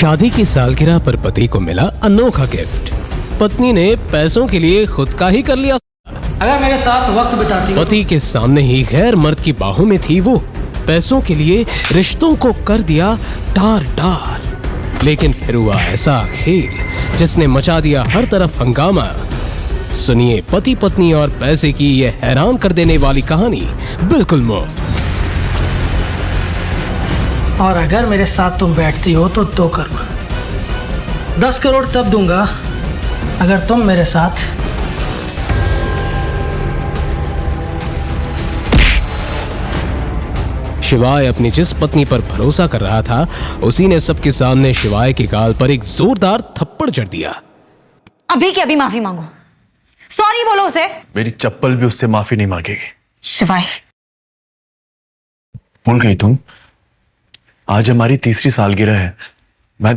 शादी की सालगिरह पर पति को मिला अनोखा गिफ्ट। पत्नी ने पैसों के लिए खुद का ही कर लिया। अगर मेरे साथ वक्त बिताती पति के सामने ही गैर मर्द की बाहों में थी वो। पैसों के लिए रिश्तों को कर दिया टार टार। लेकिन फिर हुआ ऐसा खेल जिसने मचा दिया हर तरफ हंगामा। सुनिए पति पत्नी और पैसे की यह हैरान कर देने वाली कहानी बिल्कुल मुफ्त। और अगर मेरे साथ तुम बैठती हो तो 2 करोड़, 10 करोड़ तब दूंगा अगर तुम मेरे साथ शिवाय अपनी जिस पत्नी पर भरोसा कर रहा था उसी ने सबके सामने शिवाय के गाल पर एक जोरदार थप्पड़ जड़ दिया। अभी की अभी माफी मांगो, सॉरी बोलो उसे। मेरी चप्पल भी उससे माफी नहीं मांगेगी। शिवाय, भूल गई तुम? आज हमारी 3री सालगिरह है। मैं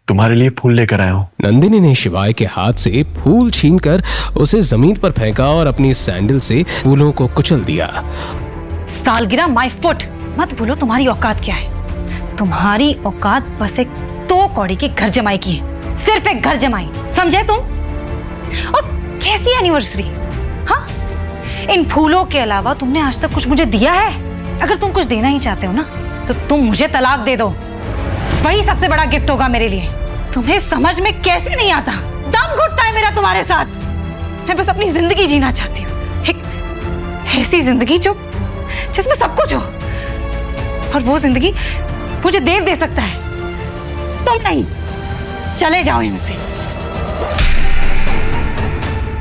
तुम्हारे लिए फूल लेकर आया हूं। नंदिनी ने शिवाय के हाथ से फूल छीनकर उसे जमीन पर फेंका और अपनी सैंडल से फूलों को कुचल दिया। सालगिरह माय फुट। मत भूलो तुम्हारी औकात क्या है। तुम्हारी औकात बस एक 2 कौड़ी की घर जमाई की है। सिर्फ एक घर जमाई, समझे तुम? और कैसी एनिवर्सरी? हाँ, इन फूलों के अलावा तुमने आज तक कुछ मुझे दिया है? अगर तुम कुछ देना ही चाहते हो ना तो तुम मुझे तलाक दे दो, वही सबसे बड़ा गिफ्ट होगा मेरे लिए। तुम्हें समझ में कैसे नहीं आता? दम घुटता है मेरा तुम्हारे साथ। मैं बस अपनी जिंदगी जीना चाहती हूँ, एक ऐसी जिंदगी जिसमें सब कुछ हो। और वो जिंदगी मुझे देव दे सकता है, तुम नहीं। चले जाओ यहाँ से।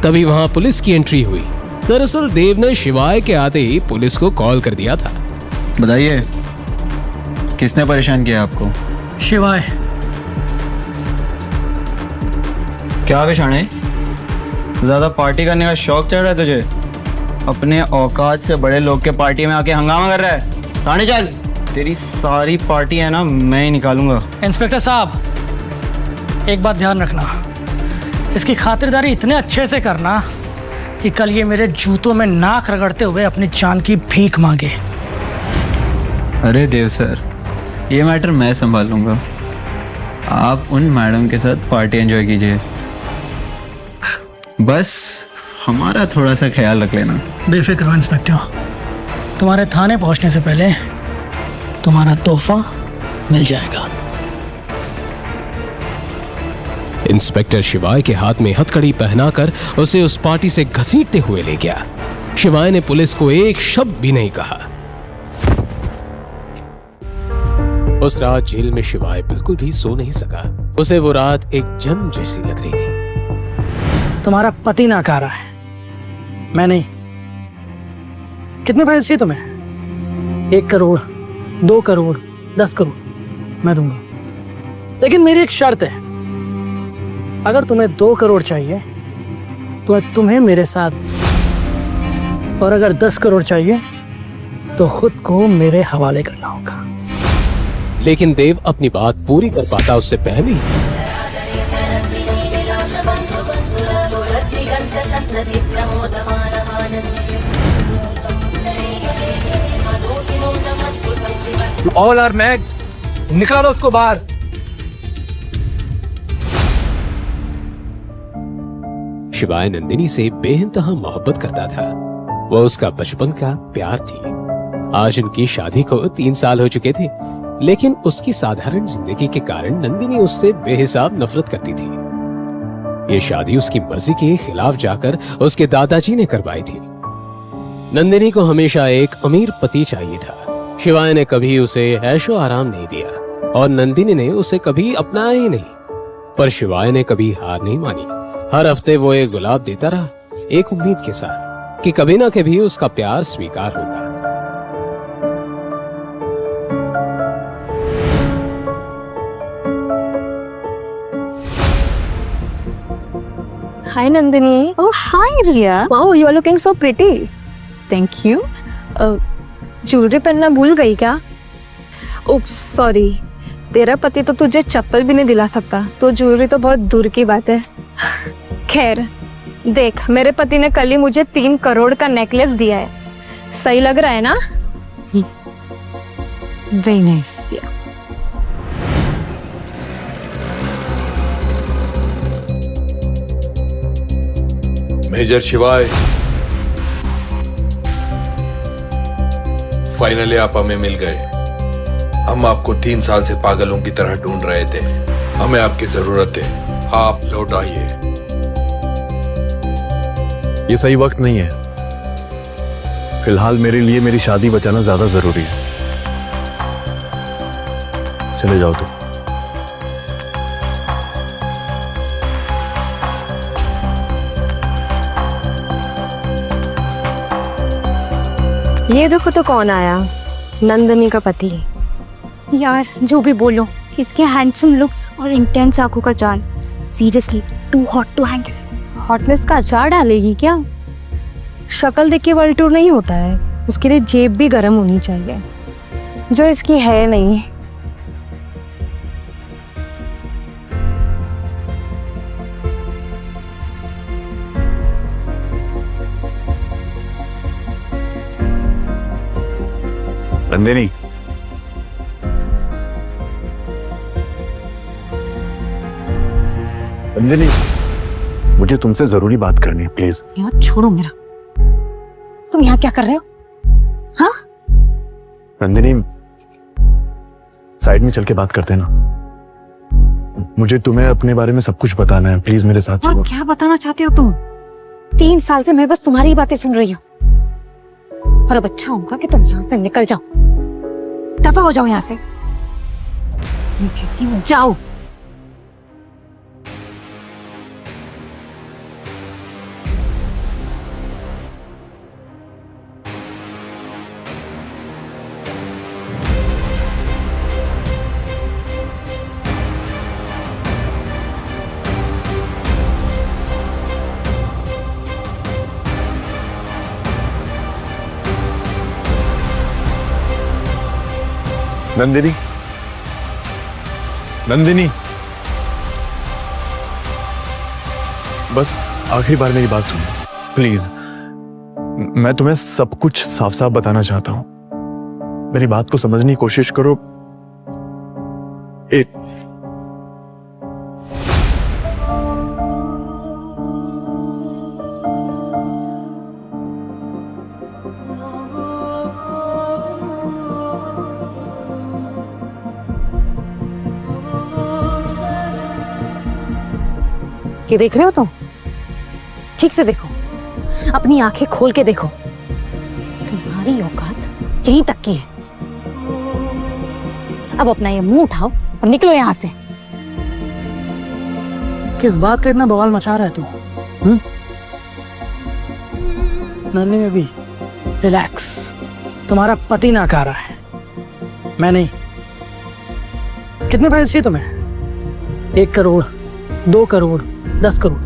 तभी वहां पुलिस की एंट्री हुई। दरअसल देव ने शिवाय के आते ही पुलिस को कॉल कर दिया था। बताइए, किसने परेशान किया आपको? शिवाय। क्या विशाणे, ज्यादा पार्टी करने का शौक चढ़ रहा है तुझे? अपने औकात से बड़े लोग के पार्टी में आके हंगामा कर रहा है। थाने चल, तेरी सारी पार्टी है ना मैं ही निकालूंगा। इंस्पेक्टर साहब, एक बात ध्यान रखना, इसकी खातिरदारी इतने अच्छे से करना कि कल ये मेरे जूतों में नाक रगड़ते हुए अपनी जान की भीख मांगे। अरे देव सर, ये मैटर मैं संभाल लूंगा। आप उन मैडम के साथ पार्टी एंजॉय कीजिए, बस हमारा थोड़ा सा ख्याल रख लेना। बेफिक्र हो इंस्पेक्टर, तुम्हारे थाने पहुंचने से पहले तुम्हारा तोहफा मिल जाएगा। इंस्पेक्टर शिवाय के हाथ में हथकड़ी पहनाकर उसे उस पार्टी से घसीटते हुए ले गया। शिवाय ने पुलिस को एक शब्द भी नहीं कहा। उस रात जेल में शिवाय बिल्कुल भी सो नहीं सका। उसे वो रात एक जन्म जैसी लग रही थी। तुम्हारा पति नाकारा है, मैं नहीं। कितने पैसे चाहिए तुम्हें? 1 करोड़, 2 करोड़, 10 करोड़ मैं दूंगा, लेकिन मेरी एक शर्त है। अगर तुम्हें 2 करोड़ चाहिए तो तुम्हें मेरे साथ, और अगर 10 करोड़ चाहिए तो खुद को मेरे हवाले करना होगा। लेकिन देव अपनी बात पूरी कर पाता उससे पहले ही ऑल आर मैड, निकालो उसको बाहर। शिवाय नंदिनी से बेइंतहा मोहब्बत करता था। वह उसका बचपन का प्यार थी। आज उनकी शादी को 3 साल हो चुके थे, लेकिन उसकी साधारण जिंदगी के कारण नंदिनी उससे बेहिसाब नफरत करती थी। ये शादी उसकी मर्जी के खिलाफ जाकर उसके दादाजी ने करवाई थी। नंदिनी को हमेशा एक अमीर पति चाहिए था। शिवाय ने कभी उसे ऐशो आराम नहीं दिया और नंदिनी ने उसे कभी अपनाया ही नहीं। पर शिवाय ने कभी हार नहीं मानी। हर हफ्ते वो एक गुलाब देता रहा, एक उम्मीद के साथ कि कभी ना कभी उसका प्यार स्वीकार होगा। Hi Nandini. Oh, hi Riya. Wow, you are looking so pretty. Thank you. Jewellery पहनना भूल गई क्या? ओह सॉरी, तेरा पति तो तुझे चप्पल भी नहीं दिला सकता, तो ज्वेलरी तो बहुत दूर की बात है। खैर देख, मेरे पति ने कल ही मुझे 3 करोड़ का नेकलेस दिया है। सही लग रहा है ना? Very nice. Yeah. मेजर शिवाय, फाइनली आप हमें मिल गए। हम आपको 3 साल से पागलों की तरह ढूंढ रहे थे। हमें आपकी जरूरत है, आप लौट आइए। ये सही वक्त नहीं है। फिलहाल मेरे लिए मेरी शादी बचाना ज्यादा जरूरी है। चले जाओ तुम। ये देखो तो कौन आया, नंदनी का पति। यार जो भी बोलो, इसके हैंडसम लुक्स और इंटेंस आंखों का जाल seriously too hot to handle. Hotness का अचार डालेगी क्या? शक्ल देख के वर्ल्ड टूर नहीं होता है, उसके लिए जेब भी गर्म होनी चाहिए, जो इसकी है नहीं। नंदिनी, नंदिनी, मुझे तुमसे जरूरी बात करनी है, प्लीज। यार छोड़ो मेरा। तुम यहाँ क्या कर रहे हो? हाँ? नंदिनी, साइड में चल के बात करते हैं ना। मुझे तुम्हें अपने बारे में सब कुछ बताना है, प्लीज मेरे साथ और चलो। क्या बताना चाहते हो तुम? 3 साल से मैं बस तुम्हारी ही बातें सुन रही हूँ। और अब अच्छा होगा कि तुम यहाँ से निकल जाओ, दफा हो जाओ यहाँ से। मैं कहती हूँ जाओ। नंदिनी, नंदिनी, बस आखिरी बार मेरी बात सुनो प्लीज। मैं तुम्हें सब कुछ साफ साफ बताना चाहता हूं। मेरी बात को समझने की कोशिश करो। ये देख रहे हो तुम? ठीक से देखो, अपनी आंखें खोल के देखो। तुम्हारी औकात यहीं तक की है। अब अपना ये मुंह उठाओ और निकलो यहाँ से। किस बात का इतना बवाल मचा रहा है तू? नन्ही में भी रिलैक्स। तुम्हारा पति नाकारा है, मैं नहीं। कितने पैसे चाहिए तुम्हें? 1 करोड़, 2 करोड़, 10 करोड़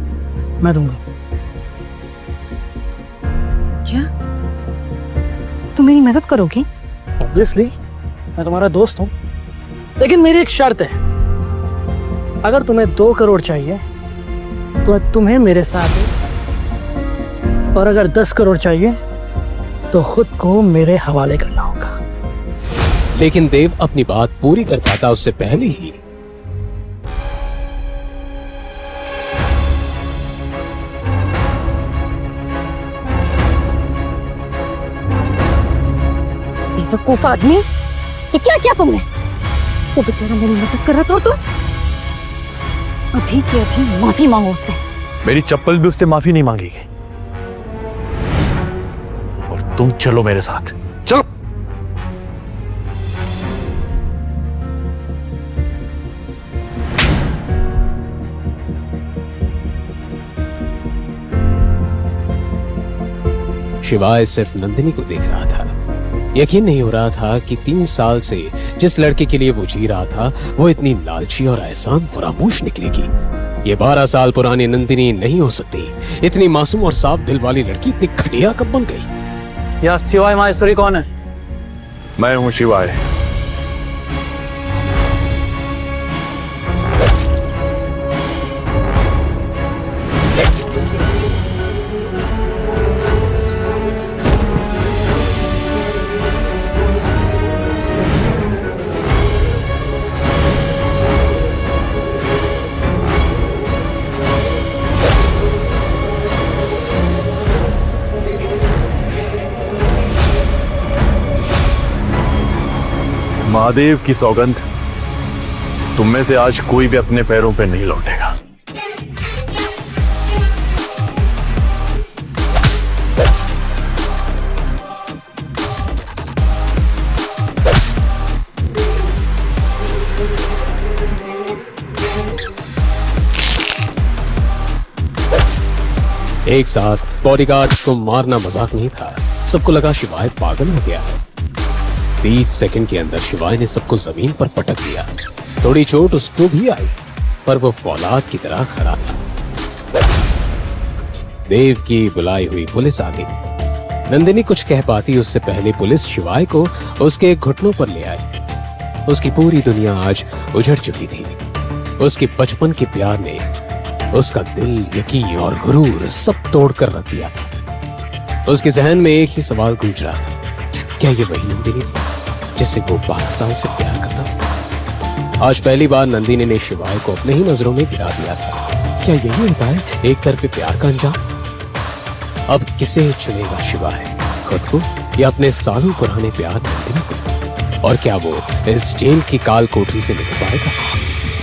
मैं दूंगा। क्या तुम मेरी मदद करोगे? ऑब्वियसली, मैं तुम्हारा दोस्त हूं, लेकिन मेरी एक शर्त है। अगर तुम्हें 2 करोड़ चाहिए तो तुम्हें मेरे साथ है, और अगर 10 करोड़ चाहिए तो खुद को मेरे हवाले करना होगा। लेकिन देव अपनी बात पूरी कर पाता उससे पहले ही बेवकूफ आदमी, ये क्या किया तुमने? वो बेचारा मेरी मदद कर रहा था और तुम अभी के अभी माफी मांगो उससे। मेरी चप्पल भी उससे माफी नहीं मांगेगी। और तुम चलो मेरे साथ, चलो। शिवाय सिर्फ नंदिनी को देख रहा था। यकीन नहीं हो रहा था कि 3 साल से जिस लड़के के लिए वो जी रहा था वो इतनी लालची और एहसान फरामोश निकलेगी। ये 12 साल पुरानी नंदिनी नहीं हो सकती। इतनी मासूम और साफ दिल वाली लड़की इतनी घटिया कब बन गई? या शिवाय माहेश्वरी कौन है? मैं हूं शिवाय। महादेव की सौगंध, तुम में से आज कोई भी अपने पैरों पे नहीं लौटेगा। एक साथ बॉडीगार्ड्स को मारना मजाक नहीं था। सबको लगा शिवाय पागल हो गया है। 30 सेकंड के अंदर शिवाय ने सबको जमीन पर पटक दिया। थोड़ी चोट उसको भी आई, पर वो फौलाद की तरह खड़ा था। देव की बुलाई हुई पुलिस आ गई। नंदिनी कुछ कह पाती उससे पहले पुलिस शिवाय को उसके घुटनों पर ले आई। उसकी पूरी दुनिया आज उजड़ चुकी थी। उसके बचपन के प्यार ने उसका दिल, यकीन और गुरूर सब तोड़कर रख दिया था। उसके जहन में एक ही सवाल गूंज रहा था, क्या ये वही नंदिनी थी जिससे वो 12 साल से प्यार करता था? आज पहली बार नंदिनी ने शिवाय को अपने ही नजरों में गिरा दिया था। क्या यही होता है एक तरफे प्यार का अंजाम? अब किसे चुनेगा शिवाय, खुद को या अपने सालों पुराने प्यार नंदिनी को? और क्या वो इस जेल की काल कोठरी से निकल पाएगा?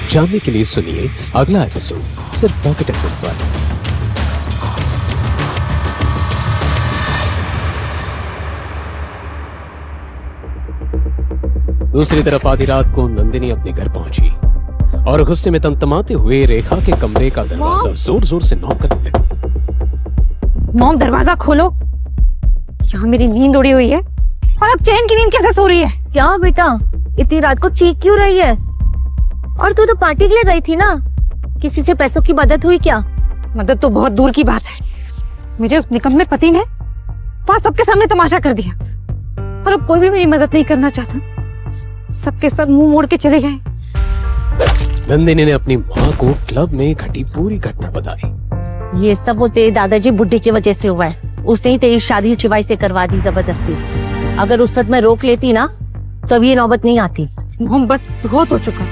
जानने के लिए सुनिए अगला एपिसोड सिर्फ पॉकेट एफएम पर। दूसरी तरफ आधी रात को नंदिनी अपने घर पहुंची और गुस्से में तमतमाते हुए रेखा के कमरे का दरवाजा जोर जोर से नॉक करने लगी। मॉम, दरवाजा खोलो। यहाँ मेरी नींद उड़ी हुई है और अब चैन की नींद कैसे सो रही है? क्या बेटा, इतनी रात को चीख क्यों रही है? और तू तो पार्टी के लिए गई थी ना, किसी से पैसों की मदद हुई क्या? मदद तो बहुत दूर की बात है। मुझे उस निकम्मे पति ने वहां सबके सामने तमाशा कर दिया और अब कोई भी मेरी मदद नहीं करना चाहता। सबके सब मुंह मोड़ के चले गए। नंदिनी ने अपनी माँ को क्लब में घटी पूरी घटना बताई। ये सब वो तेरे दादाजी बुढ़े की वजह से हुआ है। उसने ही तेरी शादी शिवाय से करवा दी जबरदस्ती। अगर उस वक्त मैं रोक लेती ना, तब ये नौबत नहीं आती। मॉम, बस बहुत हो चुका।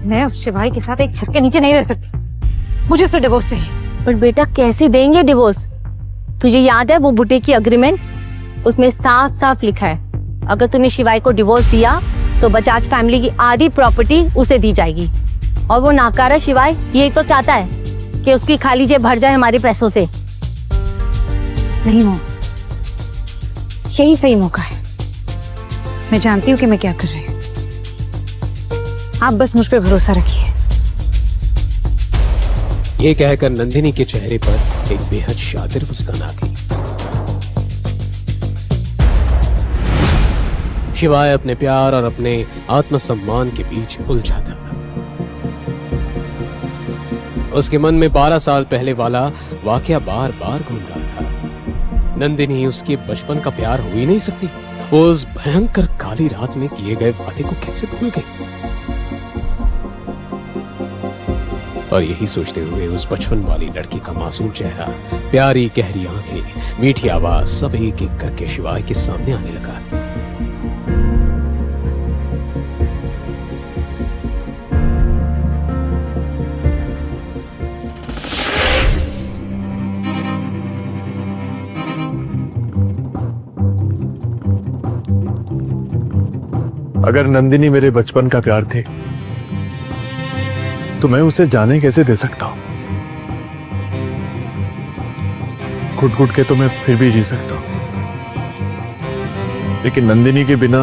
मैं उस शिवाय के साथ एक छत के नीचे नहीं रह सकती। मुझे उससे डिवोर्स चाहिए। पर बेटा, कैसे देंगे डिवोर्स? तुझे याद है वो बुढ़े की अग्रीमेंट? उसमें साफ साफ लिखा है, अगर तूने शिवाय को डिवोर्स दिया तो बजाज फैमिली की आधी प्रॉपर्टी उसे दी जाएगी। और वो नाकारा शिवाय यही तो चाहता है कि उसकी खाली जेब भर जाए हमारे पैसों से। नहीं मॉम, यही सही मौका है। मैं जानती हूँ कि मैं क्या कर रही हूँ। आप बस मुझ पे भरोसा रखिए। ये कहकर नंदिनी के चेहरे पर एक बेहद शातिर मुस्कान आ गई। शिवाय अपने प्यार और अपने आत्मसम्मान के बीच उलझा था। उसके मन में 12 साल पहले वाला वाकया बार बार घूम रहा था। नंदिनी उसके बचपन का प्यार हो ही नहीं सकती। वो उस भयंकर काली रात में किए गए वादे को कैसे भूल गई? और यही सोचते हुए उस बचपन वाली लड़की का मासूम चेहरा, प्यारी गहरी आंखें, मीठी आवाज सब एक एक करके शिवाय के सामने आने लगा। अगर नंदिनी मेरे बचपन का प्यार थी तो मैं उसे जाने कैसे दे सकता हूं? घुट घुट के तो मैं फिर भी जी सकता हूं, लेकिन नंदिनी के बिना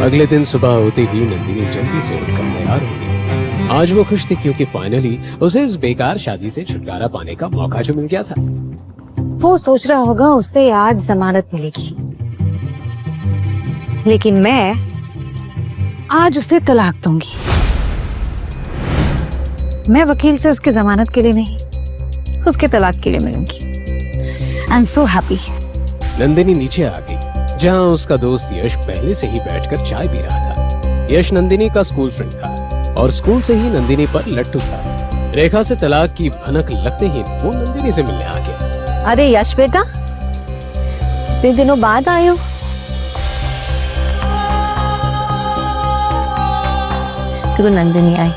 अगले दिन सुबह होते ही नंदिनी जल्दी से उठकर तैयार हो गई। आज वो खुश थी क्योंकि फाइनली उसे इस बेकार शादी से छुटकारा पाने का मौका जो मिल गया था। वो सोच रहा होगा उससे आज जमानत मिलेगी, लेकिन मैं आज उसे तलाक दूंगी। मैं वकील से उसके जमानत के लिए नहीं, उसके तलाक के लिए मिलूंगी। I am so happy. Nandini नीचे आ गई जहां उसका दोस्त यश पहले से ही बैठकर चाय पी रहा था। यश नंदिनी का स्कूल फ्रेंड था और स्कूल से ही नंदिनी पर लट्टू था। रेखा से तलाक की भनक लगते ही वो नंदिनी से मिलने आ गया। अरे यश बेटा, इतने दिनों बाद आए हो। तो नंदिनी आई।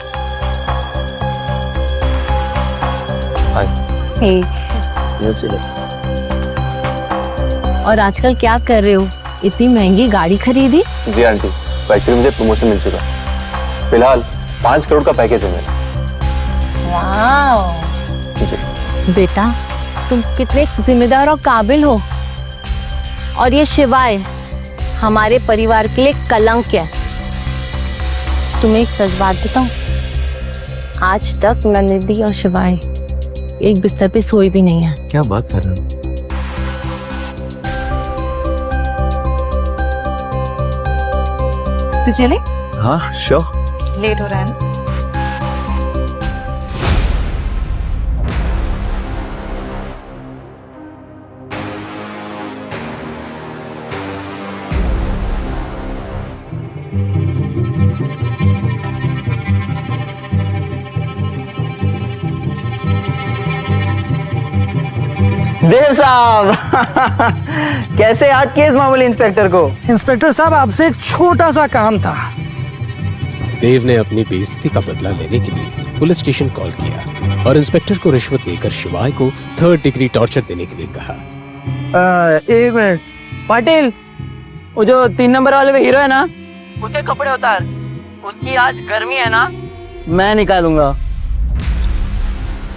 और आजकल क्या कर रहे हो? इतनी महंगी गाड़ी खरीदी? जी आंटी, एक्चुअली मुझे प्रमोशन मिल चुका है। फिलहाल 5 करोड़ का पैकेज है मेरा। जी। बेटा तुम कितने जिम्मेदार और काबिल हो। और ये शिवाय हमारे परिवार के लिए कलंक है। तुम्हें एक सच बात बताऊं, आज तक नंदिनी और शिवाय एक बिस्तर पे सोए भी नहीं है। क्या बात कर रहे हो? तू चले? हाँ श्योर। लेट हो रहा है ना? देव साहब कैसे याद किए इस मामूली इंस्पेक्टर को? इंस्पेक्टर साहब, आपसे एक छोटा सा काम था। देव ने अपनी बेइज्जती का बदला लेने के लिए पुलिस स्टेशन कॉल किया और इंस्पेक्टर को रिश्वत देकर शिवाय को 3rd डिग्री टॉर्चर देने के लिए कहा। 1 मिनट पाटिल, वो जो 3 नंबर वाले में हीरो है ना, उसके कपड़े उतार। उसकी आज गर्मी है ना, मैं निकालूंगा।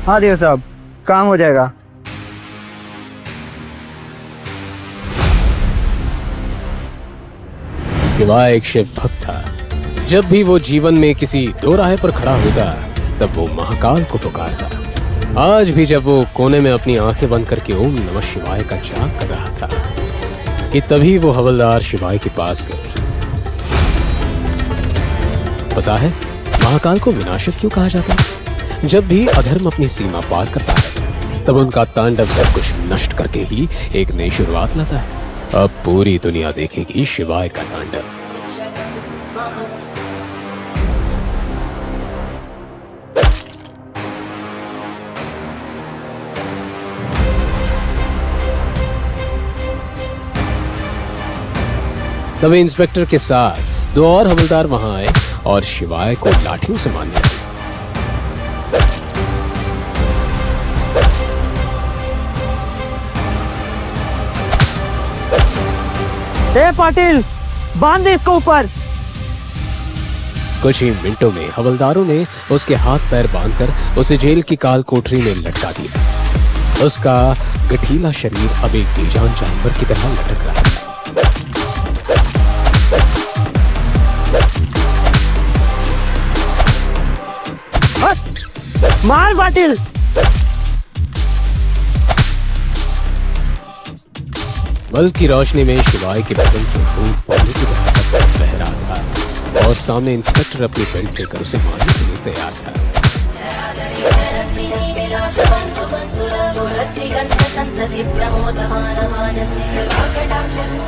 हाँ देव साहब, काम हो जाएगा। शिवाय एक शिव भक्त था। जब भी वो जीवन में किसी दो राह पर खड़ा होता तब वो महाकाल को पुकारता। आज भी जब वो कोने में अपनी आंखें बंद करके ओम नमः शिवाय का जाप कर रहा था कि तभी वो हवलदार शिवाय के पास गए। पता है महाकाल को विनाशक क्यों कहा जाता है? जब भी अधर्म अपनी सीमा पार करता है तब उनका तांडव सब कुछ नष्ट करके ही एक नई शुरुआत लाता है। अब पूरी दुनिया देखेगी शिवाय का तांडव। तभी इंस्पेक्टर के साथ 2 और हवलदार वहां आए और शिवाय को लाठियों से मारने लगे। पाटिल, बांध दे इसको ऊपर। कुछ ही मिनटों में हवलदारों ने उसके हाथ पैर बांधकर उसे जेल की काल कोठरी में लटका दिया। उसका गठीला शरीर अब एक बेजान जानवर की तरह लटक रहा है। मार पाटिल। बल्ब की रोशनी में शिवाय के बदन से खून पानी की तरह बह रहा था और सामने इंस्पेक्टर अपनी बेल्ट लेकर उसे मारने के लिए तैयार था।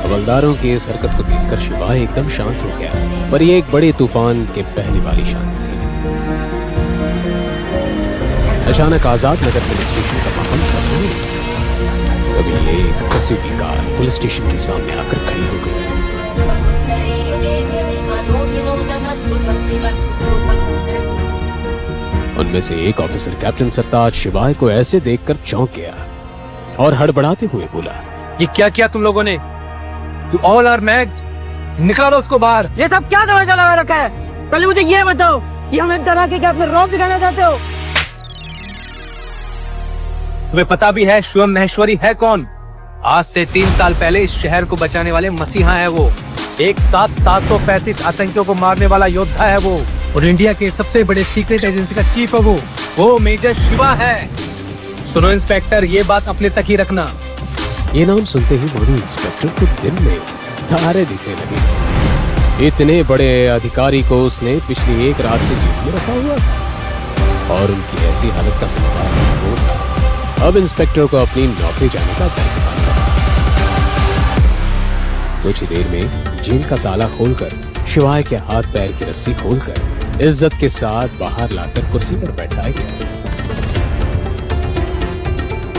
हवलदारों की इस हरकत को देखकर शिवाय एकदम शांत हो गया, पर यह एक बड़े तूफान के पहले वाली शांति थी। अचानक आजाद नगर पुलिस स्टेशन का माहौल खत्म हो गया। तभी एक एसयूवी कार पुलिस स्टेशन के सामने आकर खड़ी हो गई। उनमें से एक ऑफिसर कैप्टन सरताज शिवाय को ऐसे देखकर चौंक गया और हड़बड़ाते हुए बोला, ये क्या किया तुम लोगों ने? You all are mad. निकालो उसको बाहर। ये सब क्या तमाशा लगा रखा है? पहले मुझे ये बताओ कि हम एक तरह के क्या अपने रौब दिखाना चाहते हो? तुम्हें पता भी है शिवम महेश्वरी है कौन? आज से 3 साल पहले इस शहर को बचाने वाले मसीहा है वो। एक साथ 735 आतंकियों को मारने वाला योद्धा है वो, और इंडिया के सबसे बड़े सीक्रेट एजेंसी का चीफ है वो मेजर शिवा है। सुनो इंस्पेक्टर, ये बात अपने तक ही रखना। ये नाम सुनते ही बॉडी इंस्पेक्टर को दिन में तारे दिखने लगे। इतने बड़े अधिकारी को उसने पिछली एक रात से जेल में रखा हुआ था और उनकी ऐसी हालत का जिम्मेदार वो था। अब इंस्पेक्टर को अपनी नौकरी जाने का डर सता था। कुछ ही देर में जेल का ताला खोलकर शिवाय के हाथ पैर की रस्सी खोलकर इज्जत के साथ बाहर लाकर कुर्सी पर बैठाया गया।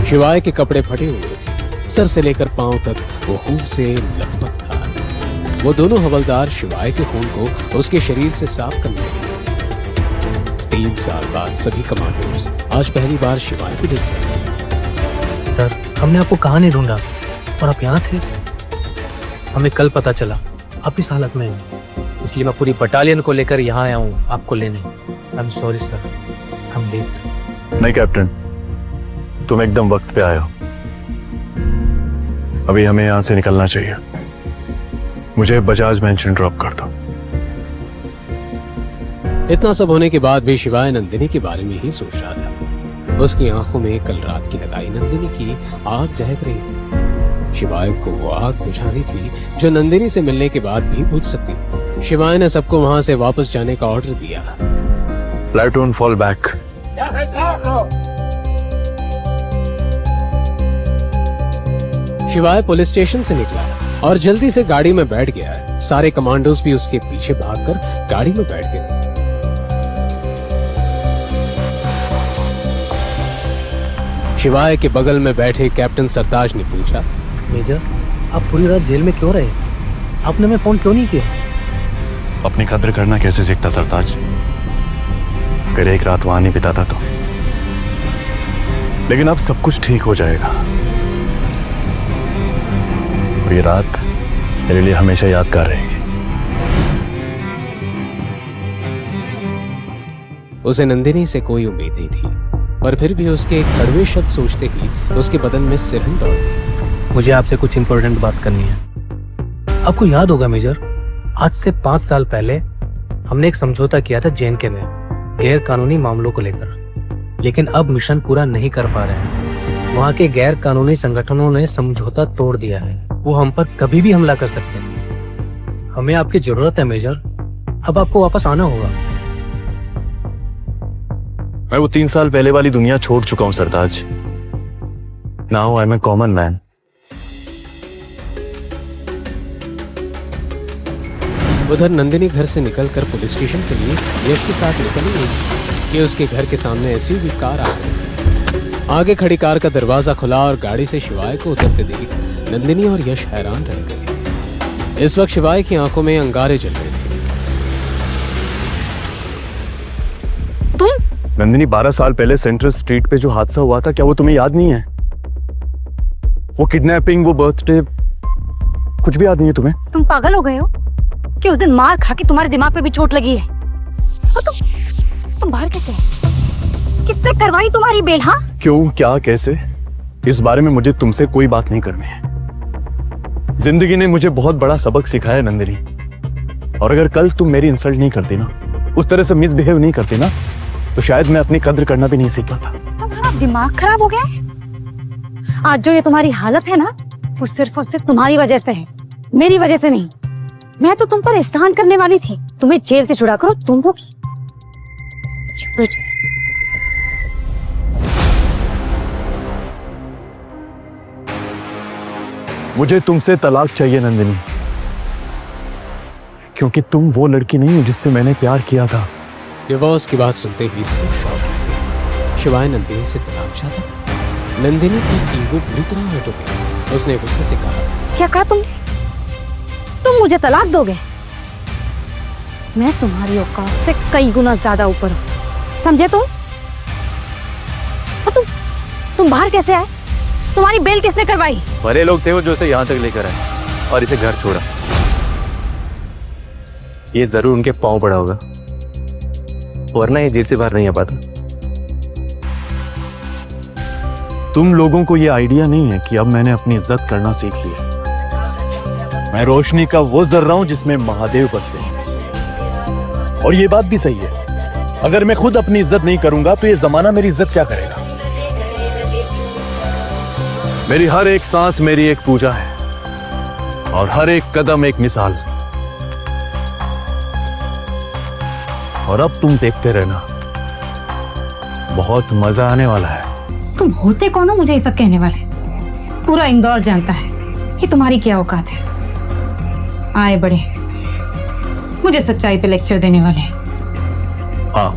शिवाय के कपड़े फटे हुए थे, सर से लेकर पांव तक वो खून से लथपथ था। वो दोनों हवलदार शिवाय के खून को उसके शरीर से साफ करने लगे। 3 साल बाद सभी कमांडोज आज पहली बार शिवाय को देख रहे थे। सर, हमने आपको कहाँ नहीं ढूंढा और आप यहाँ थे। हमें कल पता चला आप इस हालत में हैं, इसलिए मैं पूरी बटालियन को लेकर यहाँ आया हूँ आपको लेने। आई एम सॉरी सर, हम लेट। नहीं कैप्टन, तुम एकदम वक्त पे आए हो। अभी हमें यहाँ से निकलना चाहिए। मुझे बजाज मेंशन ड्रॉप कर दो। इतना सब होने के बाद भी शिवाय नंदिनी के बारे में ही सोच रहा था। उसकी आंखों में कल रात की लगाई नंदिनी की आग दहक रही थी। शिवाय को वो आग बुझानी थी जो नंदिनी से मिलने के बाद भी बुझ सकती थी। शिवाय ने सबको वहां से वापस जाने का ऑर्डर दिया। Platoon fall back. शिवाय पुलिस स्टेशन से निकला और जल्दी से गाड़ी में बैठ गया। सारे कमांडोज भी उसके पीछे भागकर गाड़ी में बैठ गए। शिवाय के बगल में बैठे कैप्टन सरताज ने पूछा, मेजर, आप पूरी रात जेल में क्यों रहे? आपने हमें फोन क्यों नहीं किया? अपनी कद्र करना कैसे सीखता सरताज? अगर एक रात वहां नहीं बिताता तो। लेकिन अब सब कुछ ठीक हो जाएगा। और ये रात मेरे लिए हमेशा यादगार रहेगी। उसे नंदिनी से कोई उम्मीद नहीं थी, पर फिर भी उसके कड़वे शब्द सोचते ही उसके बदन में सिरहन दौड़ गई। मुझे आपसे कुछ इंपॉर्टेंट बात करनी है। आपको याद होगा मेजर, आज से 5 साल पहले हमने एक समझौता किया था जेएनके में गैर कानूनी मामलों को लेकर, लेकिन अब मिशन पूरा नहीं कर पा रहे हैं। वहाँ के गैर कानूनी संगठनों ने समझौता तोड़ दिया है। वो हम पर कभी भी हमला कर सकते हैं। हमें आपकी जरूरत है मेजर, अब आपको वापस आना होगा। मैं वो 3 साल पहले वाली दुनिया छोड़ चुका हूं Sartaj. Now I am a common man. उधर नंदिनी घर से निकलकर पुलिस स्टेशन के लिए यश के साथ निकली गई कि उसके घर के सामने एसयूवी कार आ गई। आगे खड़ी कार का दरवाजा खुला और गाड़ी से शिवाय को उतरते देख नंदिनी और यश हैरान रह गए। इस वक्त शिवाय की आंखों में अंगारे जल रहे थे। नंदिनी, 12 साल पहले सेंट्रल स्ट्रीट पे जो हादसा हुआ था, क्या वो तुम्हें याद नहीं है? वो किडनैपिंग, वो बर्थडे, कुछ भी याद नहीं है तुम्हें? तुम पागल हो गए हो कि उस दिन मार खा के तुम्हारे दिमाग पे भी चोट लगी है? और तुम बाहर कैसे? किसने करवाई तुम्हारी बेल? हाँ, क्यों, क्या, कैसे? इस बारे में मुझे तुमसे कोई बात नहीं करनी है। जिंदगी ने मुझे बहुत बड़ा सबक सिखाया नंदिनी, और अगर कल तुम मेरी इंसल्ट नहीं करती ना, उस तरह से मिसबिहेव नहीं करती ना, तो शायद मैं अपनी कद्र करना भी नहीं सीख पाता। तुम्हारा दिमाग खराब हो गया है? आज जो ये तुम्हारी हालत है ना, वो सिर्फ और सिर्फ तुम्हारी वजह से है, मेरी वजह से नहीं। मैं तो तुम पर एहसान करने वाली थी, तुम्हें जेल से छुड़ा करो तुम वो की। मुझे तुमसे तलाक चाहिए नंदिनी, क्योंकि तुम वो लड़की नहीं हो जिससे मैंने प्यार किया था। डिवोर्स की बात सुनते ही सब शॉक रह गए। शिवाय नंदिनी से तलाक चाहता था। नंदिनी की ईगो बुरी तरह हट गई। उसने गुस्से से कहा, क्या कहा तुमने? तुम मुझे तलाक दोगे? मैं तुम्हारी औकात से कई गुना ज्यादा ऊपर हूँ, समझे तुम? और तुम बाहर कैसे आए? तुम्हारी बेल किसने करवाई? बड़े लोग थे वो जो इसे यहाँ तक लेकर आए और इसे घर छोड़ा। ये जरूर उनके पांव पड़ा होगा, वरना ये जेल से बाहर नहीं आ पाता। तुम लोगों को ये आइडिया नहीं है कि अब मैंने अपनी इज्जत करना सीख ली है। मैं रोशनी का वो जर्रा हूं जिसमें महादेव बसते हैं। और ये बात भी सही है, अगर मैं खुद अपनी इज्जत नहीं करूंगा तो ये जमाना मेरी इज्जत क्या करेगा? मेरी हर एक सांस मेरी एक पूजा है और हर एक कदम एक मिसाल। और अब तुम देखते रहना, बहुत मजा आने वाला है। तुम होते कौन हो मुझे ये सब कहने वाले? पूरा इंदौर जानता है कि तुम्हारी क्या औकात है। आए बड़े मुझे सच्चाई पे लेक्चर देने वाले। हाँ,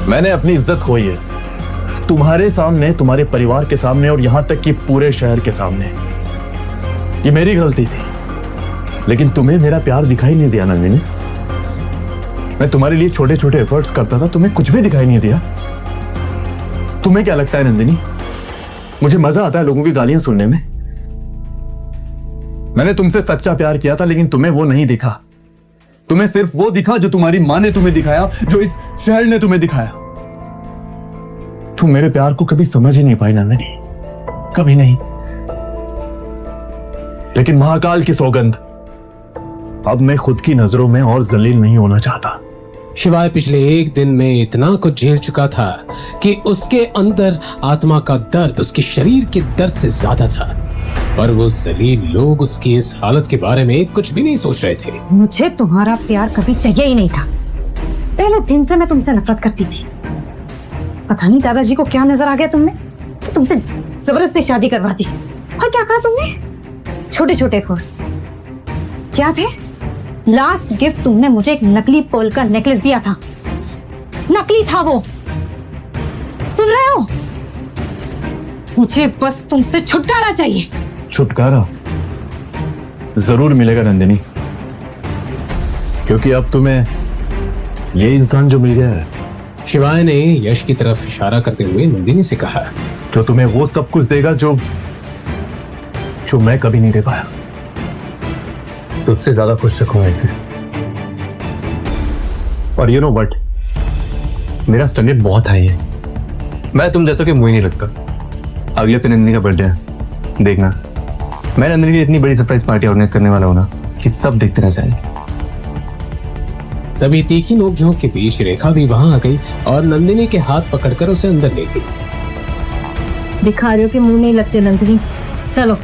मैंने अपनी इज्जत खोई है, तुम्हारे सामने, तुम्हारे परिवार के सामने और यहां तक कि पूरे शहर के सामने। ये मेरी गलती थी, लेकिन तुम्हें मेरा प्यार दिखाई नहीं दिया नंदिनी। मैं तुम्हारे लिए छोटे छोटे एफर्ट्स करता था, तुम्हें कुछ भी दिखाई नहीं दिया। तुम्हें क्या लगता है नंदिनी, मुझे मजा आता है लोगों की गालियां सुनने में। मैंने तुमसे सच्चा प्यार किया था, लेकिन तुम्हें वो नहीं दिखा। तुम्हें सिर्फ वो दिखा जो तुम्हारी माँ ने तुम्हें दिखाया, जो इस शहर ने तुम्हें दिखाया। तुम मेरे प्यार को कभी समझ ही नहीं पाई नंदिनी, कभी नहीं। लेकिन महाकाल की सौगंध, अब मैं खुद की नजरों में और जलील नहीं होना चाहता। शिवाय पिछले एक दिन में इतना कुछ झेल चुका था कि उसके अंदर आत्मा का दर्द उसके शरीर के दर्द से ज्यादा था। पर वो जलील लोग उसकी इस हालत के बारे में कुछ भी नहीं सोच रहे थे। मुझे तुम्हारा प्यार कभी चाहिए ही नहीं था। पहले दिन से मैं तुमसे नफरत करती थी। पता नहीं दादाजी को क्या नजर आ गया तुमने, तो तुमसे जबरदस्ती शादी करवा दी। और क्या कहा तुमने? छोटे छोटे एफर्ट्स क्या थे? लास्ट गिफ्ट तुमने मुझे एक नकली पर्ल का नेकलेस दिया था। नकली था वो, सुन रहे हो? मुझे बस तुमसे छुटकारा चाहिए। छुटकारा जरूर मिलेगा नंदिनी, क्योंकि अब तुम्हें ये इंसान जो मिल गया है, शिवाय ने यश की तरफ इशारा करते हुए नंदिनी से कहा, जो तुम्हें वो सब कुछ देगा जो मैं कभी नहीं दे पाया। तुझसे ज्यादा खुश रखूंगा इसे। और यू नो व्हाट, मेरा स्टैंडर्ड बहुत हाई है। मैं तुम जैसों के मुंह ही नहीं लगता। अगले फिर नंदिनी का बर्थडे है, देखना मैं नंदिनी की इतनी बड़ी सरप्राइज पार्टी ऑर्गेनाइज करने वाला हूं ना कि सब देखते रह जाए। तभी तीखी नोकझोंक के बीच रेखा भी वहां आ गई और नंदिनी के हाथ पकड़कर उसे अंदर ले गई। भिखारियों के मुंह नहीं लगते नंदिनी, चलो।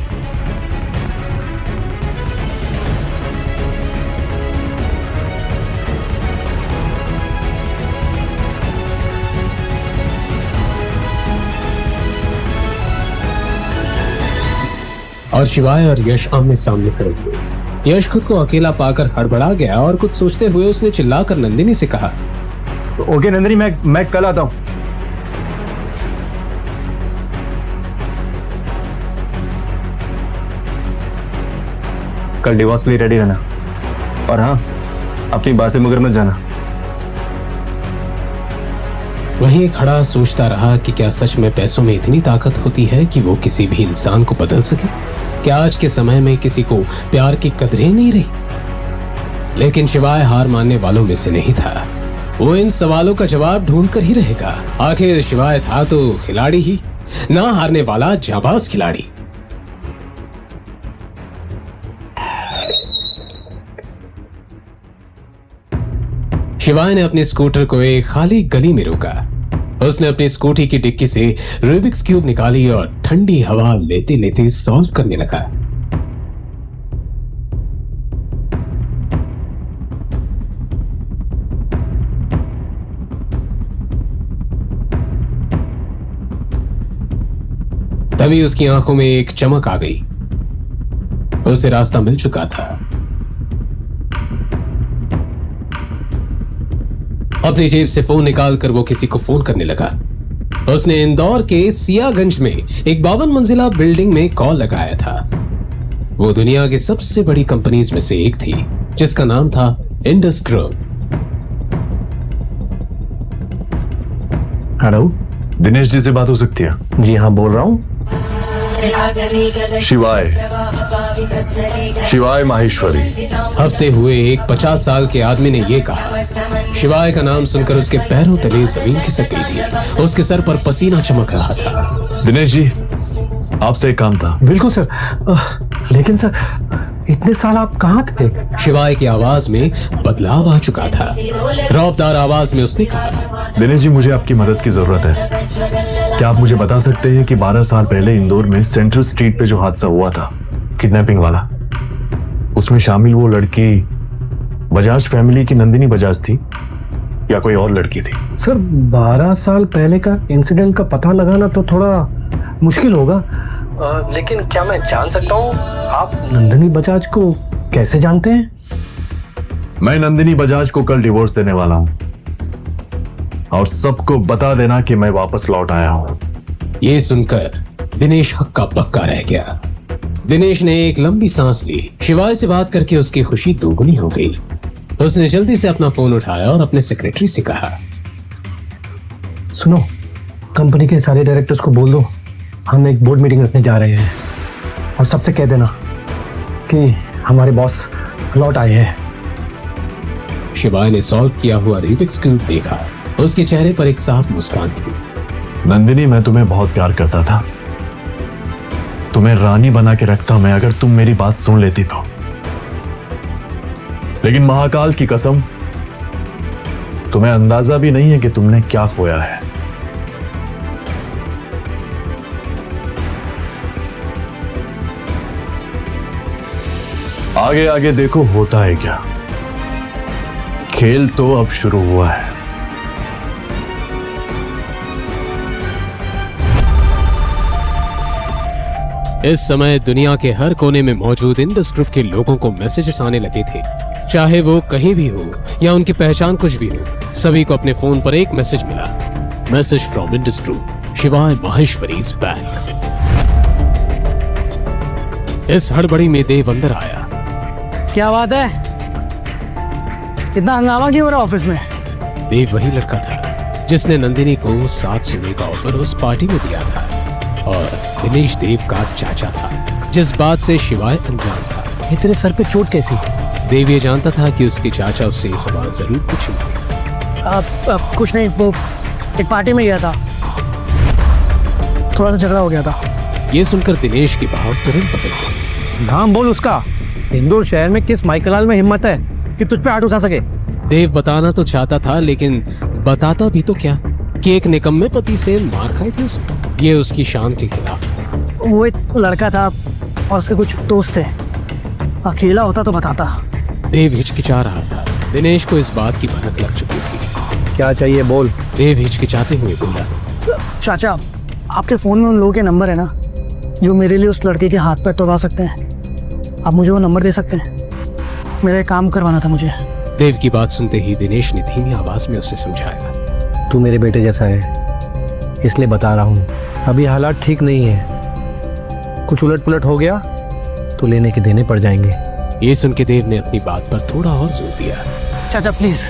और शिवाय और यश आमने सामने खड़े थे। यश खुद को अकेला पाकर हड़बड़ा गया और कुछ सोचते हुए उसने चिल्लाकर नंदिनी से कहा, ओके नंदिनी, मैं कल आता हूं। कल डिवोर्स के लिए रेडी रहना, और हाँ, अपनी बात से मुकर मत जाना। वहीं खड़ा सोचता रहा कि क्या सच में पैसों में इतनी ताकत होती है कि वो किसी भी इंसान को बदल सके? क्या आज के समय में किसी को प्यार की कदरें नहीं रही? लेकिन शिवाय हार मानने वालों में से नहीं था। वो इन सवालों का जवाब ढूंढ कर ही रहेगा। आखिर शिवाय था तो खिलाड़ी ही, ना हारने वाला जाबाज खिलाड़ी। शिवाय ने अपने स्कूटर को एक खाली गली में रोका। उसने अपनी स्कूटी की डिक्की से रूबिक्स क्यूब निकाली और ठंडी हवा लेते लेते सॉल्व करने लगा। तभी उसकी आंखों में एक चमक आ गई। उसे रास्ता मिल चुका था। अपनी जेब से फोन निकालकर वो किसी को फोन करने लगा। उसने इंदौर के सियागंज में एक 52 मंजिला बिल्डिंग में कॉल लगाया था। वो दुनिया की सबसे बड़ी कंपनीज में से एक थी, जिसका नाम था Indus group. Hello, Dinesh ji से बात हो सकती है? जी हाँ, बोल रहा हूँ। शिवाय माहेश्वरी। हफ्ते हुए एक 50 साल के आदमी ने ये कहा। शिवाय का नाम सुनकर उसके पैरों तले जमीन खिसक गई थी। उसके सर पर पसीना चमक रहा था। दिनेश जी, आपसे एक काम था। बिल्कुल सर, लेकिन सर इतने साल आप कहाँ थे? शिवाय की आवाज में बदलाव आ चुका था। रौबदार आवाज में उसने कहा, दिनेश जी, मुझे आपकी मदद की जरूरत है। क्या आप मुझे बता सकते हैं कि 12 साल पहले इंदौर में सेंट्रल स्ट्रीट पे जो हादसा हुआ था, किडनैपिंग वाला, उसमें शामिल वो लड़की बजाज फैमिली की नंदिनी बजाज थी या कोई और लड़की थी? सर 12 साल पहले का इंसिडेंट का पता लगाना तो थोड़ा मुश्किल होगा, लेकिन क्या मैं जान सकता हूँ आप नंदिनी बजाज को कैसे जानते हैं? मैं नंदिनी बजाज को कल डिवोर्स देने वाला हूँ और सबको बता देना कि मैं वापस लौट आया हूँ। ये सुनकर दिनेश हक्का बक्का रह गया। दिनेश ने एक लंबी सांस ली। शिवाय से बात करके उसकी खुशी दोगुनी हो गई। उसने जल्दी से अपना फोन उठाया और अपने सेक्रेटरी से कहा, सुनो, कंपनी के सारे डायरेक्टर्स को बोल दो हम एक बोर्ड मीटिंग रखने जा रहे हैं और सबसे कह देना कि हमारे बॉस लौट आए हैं। शिवाय ने सॉल्व किया हुआ रूबिक्स क्यूब देखा। उसके चेहरे पर एक साफ मुस्कान थी। नंदिनी, मैं तुम्हें बहुत प्यार करता था, तुम्हें रानी बना के रखता मैं अगर तुम मेरी बात सुन लेती तो। लेकिन महाकाल की कसम, तुम्हें अंदाजा भी नहीं है कि तुमने क्या खोया है। आगे आगे देखो होता है क्या। खेल तो अब शुरू हुआ है। इस समय दुनिया के हर कोने में मौजूद इंडस ग्रुप के लोगों को मैसेजेस आने लगे थे। चाहे वो कहीं भी हो या उनकी पहचान कुछ भी हो, सभी को अपने फोन पर एक मैसेज मिला। मैसेज फ्रॉम इंडस ग्रुप, शिवाय माहेश्वरी इज बैक। इस हड़बड़ी में देव अंदर आया। क्या बात है, इतना हंगामा क्यों हो रहा ऑफिस में? देव वही लड़का था जिसने नंदिनी को साथ सोने का ऑफर उस पार्टी में दिया था और दिनेश देव का चाचा था, जिस बात से शिवाय अनजान था। ये तेरे सर पे चोट कैसी? देव ये जानता था कि उसके चाचा उससे ये सवाल जरूर पूछेंगे। अब कुछ नहीं, वो एक पार्टी में गया था, थोड़ा सा झगड़ा हो गया था। ये सुनकर दिनेश की भाव तुरंत बदल गई। नाम बोल उसका। इंदौर शहर में किस माइकलाल में हिम्मत है कि तुझ पे हाथ उठा सके? देव बताना तो चाहता था, लेकिन बताता भी तो क्या कि एक निकम्मे पति से मार खाई थी उसने। ये उसकी शान के खिलाफ था। वो एक लड़का था और उसके कुछ दोस्त थे, अकेला होता तो बताता। देव हिचकिचा रहा था। दिनेश को इस बात की भनक लग चुकी थी। क्या चाहिए बोल। देव हिचकिचाते हुए बोला, चाचा, आपके फोन में उन लोगों के नंबर है ना जो मेरे लिए उस लड़के के हाथ पैर तोड़वा सकते हैं? आप मुझे वो नंबर दे सकते हैं? मेरा एक काम करवाना था मुझे। देव की बात सुनते ही दिनेश ने धीमी आवाज में उसे समझाया। तू मेरे बेटे जैसा है, इसलिए बता रहा हूँ। अभी हालात ठीक नहीं है, कुछ उलट पुलट हो गया तो लेने के देने पड़ जाएंगे। ये सुन के देव ने अपनी बात पर थोड़ा और जोर दिया। चाचा प्लीज,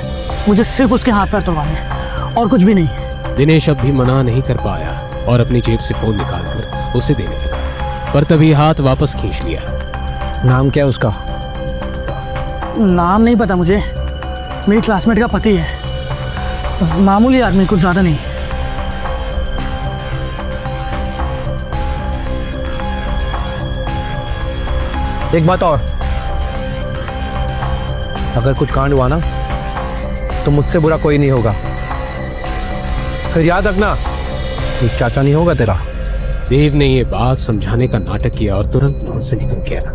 मुझे सिर्फ उसके हाथ पैर तोड़वाने और कुछ भी नहीं। दिनेश अब भी मना नहीं कर पाया और अपनी जेब से फोन निकालकर उसे देने लगा, पर तभी हाथ वापस खींच लिया। नाम क्या है उसका? नाम नहीं पता मुझे, मेरी क्लासमेट का पति है, बस मामूली आदमी, कुछ ज्यादा नहीं। एक बात और, अगर कुछ कांड हुआ ना तो मुझसे बुरा कोई नहीं होगा। फिर याद रखना, ये चाचा नहीं होगा तेरा। देव ने ये बात समझाने का नाटक किया और तुरंत वहां से निकल गया।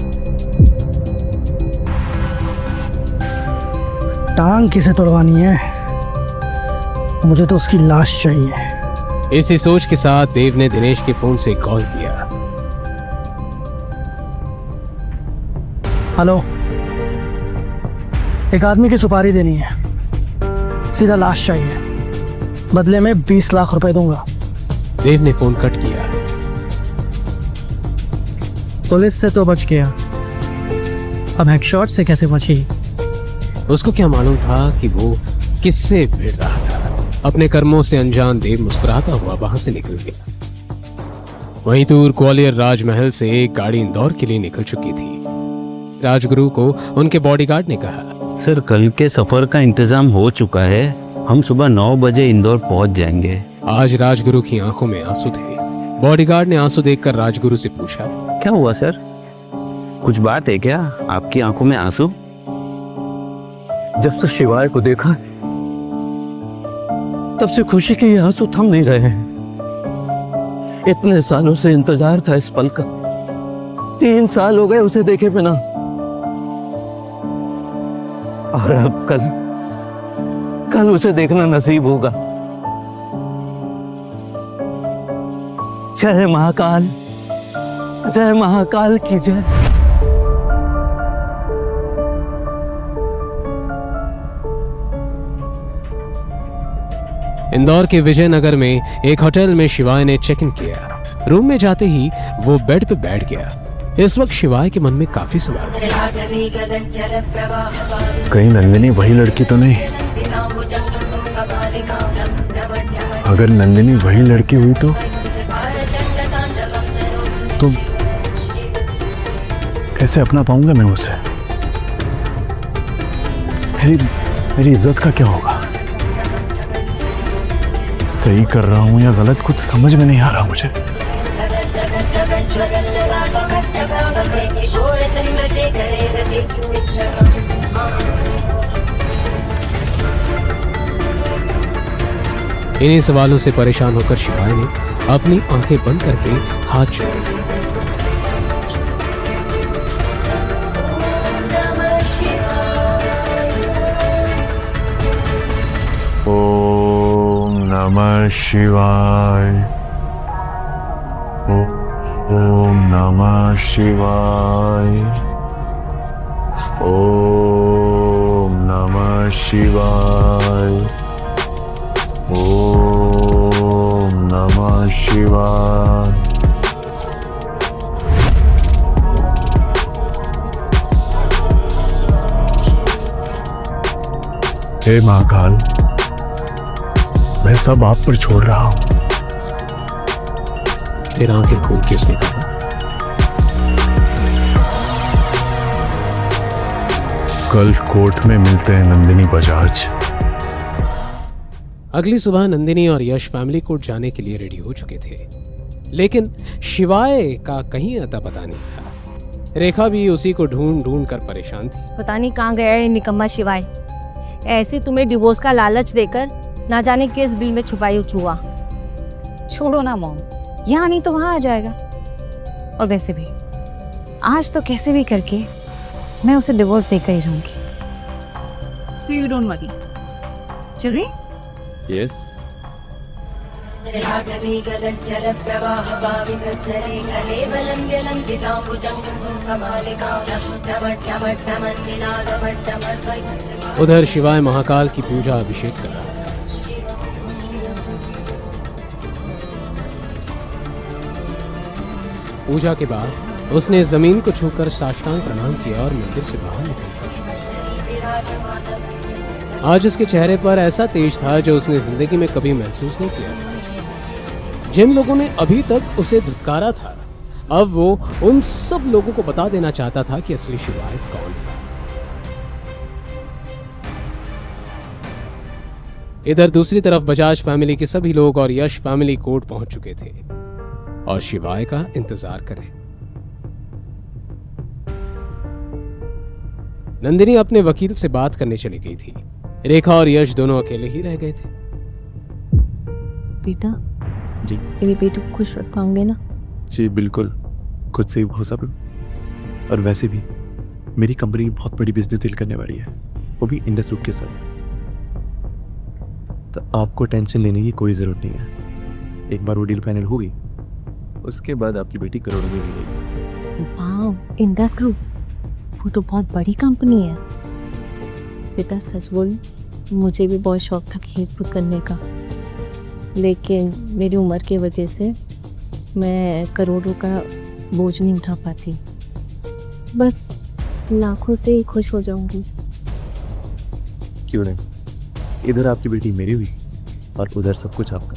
टांग किसे तोड़वानी है? मुझे तो उसकी लाश चाहिए। इसी सोच के साथ देव ने दिनेश के फोन से कॉल किया। हेलो, एक आदमी की सुपारी देनी है, सीधा लाश चाहिए, बदले में 20 लाख रुपए दूंगा। देव ने फोन कट किया। पुलिस से तो बच गया, अब हेडशॉट से कैसे बची? उसको क्या मालूम था कि वो किससे भिड़ रहा था। अपने कर्मों से अनजान देव मुस्कुराता हुआ वहां से निकल गया। वहीं दूर ग्वालियर राजमहल से एक गाड़ी इंदौर के लिए निकल चुकी थी। राजगुरु को उनके बॉडीगार्ड ने कहा, सर कल के सफर का इंतजाम हो चुका है, हम सुबह 9 बजे इंदौर पहुंच जाएंगे। आज राजगुरु की आंखों में आंसू थे। बॉडीगार्ड ने आंसू देखकर राजगुरु से पूछा, क्या हुआ सर, कुछ बात है क्या? आपकी आंखों में आंसू? जब से शिवाय को देखा तब से खुशी के ये आंसू थम नहीं रहे हैं। इतने सालों से इंतजार था इस पल का, 3 साल हो गए उसे देखे बिना, और अब कल उसे देखना नसीब होगा। जय महाकाल, जय महाकाल की जय। इंदौर के विजयनगर में एक होटल में शिवाय ने चेक इन किया। रूम में जाते ही वो बेड पे बैठ गया। इस वक्त शिवाय के मन में काफी सवाल थे। कहीं नंदिनी वही लड़की तो नहीं? अगर नंदिनी वही लड़की हुई तो तो कैसे अपना पाऊंगा मैं उसे? मेरी इज्जत का क्या होगा? सही कर रहा हूं या गलत, कुछ समझ में नहीं आ रहा मुझे। इन्हीं सवालों से परेशान होकर शिवाय ने अपनी आंखें बंद करके हाथ जोड़े। ओम नमः शिवाय। ओम नमः शिवाय। ओम नमः शिवाय। ओम नमः शिवाय। हे महाकाल, मैं सब आप पर छोड़ रहा हूं। फिर आंखें खोल के उसने कहा, कल कोर्ट में मिलते हैं नंदिनी बजाज। अगली सुबह नंदिनी और यश फैमिली कोर्ट जाने के लिए रेडी हो चुके थे, लेकिन शिवाय का कहीं अता पता नहीं था। रेखा भी उसी को ढूंढ ढूंढ कर परेशान थी। पता नहीं कहाँ गया है निकम्मा शिवाय। ऐसे तुम्हें डिवोर्स का लालच देकर ना जाने किस बिल में छुपाई चूहा। छोड़ो ना मॉम, यहाँ नहीं तो वहाँ आ जाएगा। और वैसे भी आज तो कैसे भी करके मैं उसे डिवोर्स देकर ही रहूंगी। So you don't worry. चल रही? यस। उधर शिवाय महाकाल की पूजा अभिषेक कर रहा था। पूजा के बाद उसने जमीन को छूकर साष्टांग प्रणाम किया और मंदिर से बाहर निकल गया। आज उसके चेहरे पर ऐसा तेज था जो उसने जिंदगी में कभी महसूस नहीं किया था। जिन लोगों ने अभी तक उसे धुतकारा था, अब वो उन सब लोगों को बता देना चाहता था कि असली शिवाय कौन था। इधर दूसरी तरफ बजाज फैमिली के सभी लोग और यश फैमिली कोर्ट पहुंच चुके थे और शिवाय का इंतजार करें। नंदिनी अपने वकील से बात करने चली गई थी। रेखा और यश दोनों अकेले ही रह गए थे। बेटा जी मेरे बेटे को खुश रख पाओगे ना? जी बिल्कुल, खुद से हो सब। और वैसे भी मेरी कंपनी बहुत बड़ी बिजनेस डील करने वाली है, वो भी इंडस ग्रुप के साथ। तो आपको टेंशन लेने की कोई ज़रूरत नहीं है। एक बार वो डील फाइनल होगी, उसके बाद आपकी बेटी करोड़ों में मिलेगी। वाह, इंडस ग्रुप, वो तो बहुत बड़ी कंपनी है। बेटा सच बोल, मुझे भी बहुत शौक था खेत कूद करने का, लेकिन मेरी उम्र की वजह से मैं करोड़ों का बोझ नहीं उठा पाती। बस लाखों से ही खुश हो जाऊंगी। क्यों नहीं, इधर आपकी बेटी मेरी हुई और उधर सब कुछ आपका।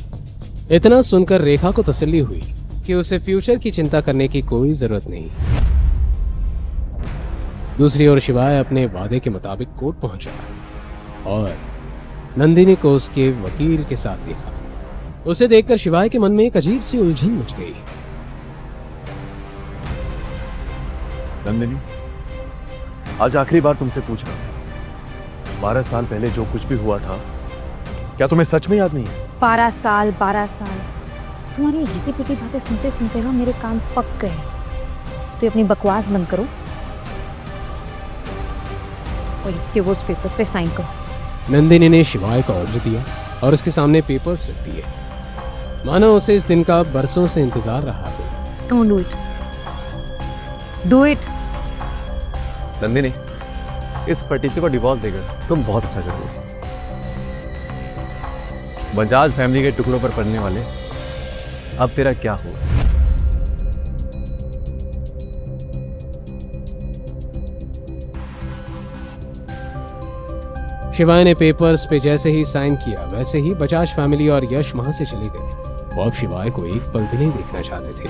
इतना सुनकर रेखा को तसल्ली हुई कि उसे फ्यूचर की चिंता करने की कोई जरूरत नहीं। दूसरी ओर शिवाय अपने वादे के मुताबिक कोर्ट पहुंचा और नंदिनी को उसके वकील के साथ देखा। उसे देखकर शिवाय के मन में एक अजीब सी उलझन मच गई। नंदिनी, आज आखिरी बार तुमसे पूछ रहा हूं, 12 साल पहले जो कुछ भी हुआ था, क्या तुम्हें सच में याद नहीं है? 12 साल तुम्हारी घिसी पिटी बातें सुनते सुनते ना मेरे कान पक गए। तो अपनी बकवास बंद करो और डिवोर्स पेपर्स पे साइन करो। नंदिनी ने शिवाय को ऑर्डर दिया और उसके सामने पेपर्स रख दिए, मानो उसे इस दिन का बरसों से इंतजार रहा हो। Don't do it, do it. Nandini, इस फटीचे को डिवोर्स देकर तुम बहुत अच्छा करोगे। बजाज फैमिली के टुकड़ों पर पड़ने वाले अब तेरा क्या हुआ? शिवाय ने पेपर्स पे जैसे ही साइन किया, वैसे ही बजाज फैमिली और यश वहां से चले गए। वो अब शिवाय को एक पल भी नहीं देखना चाहते थे।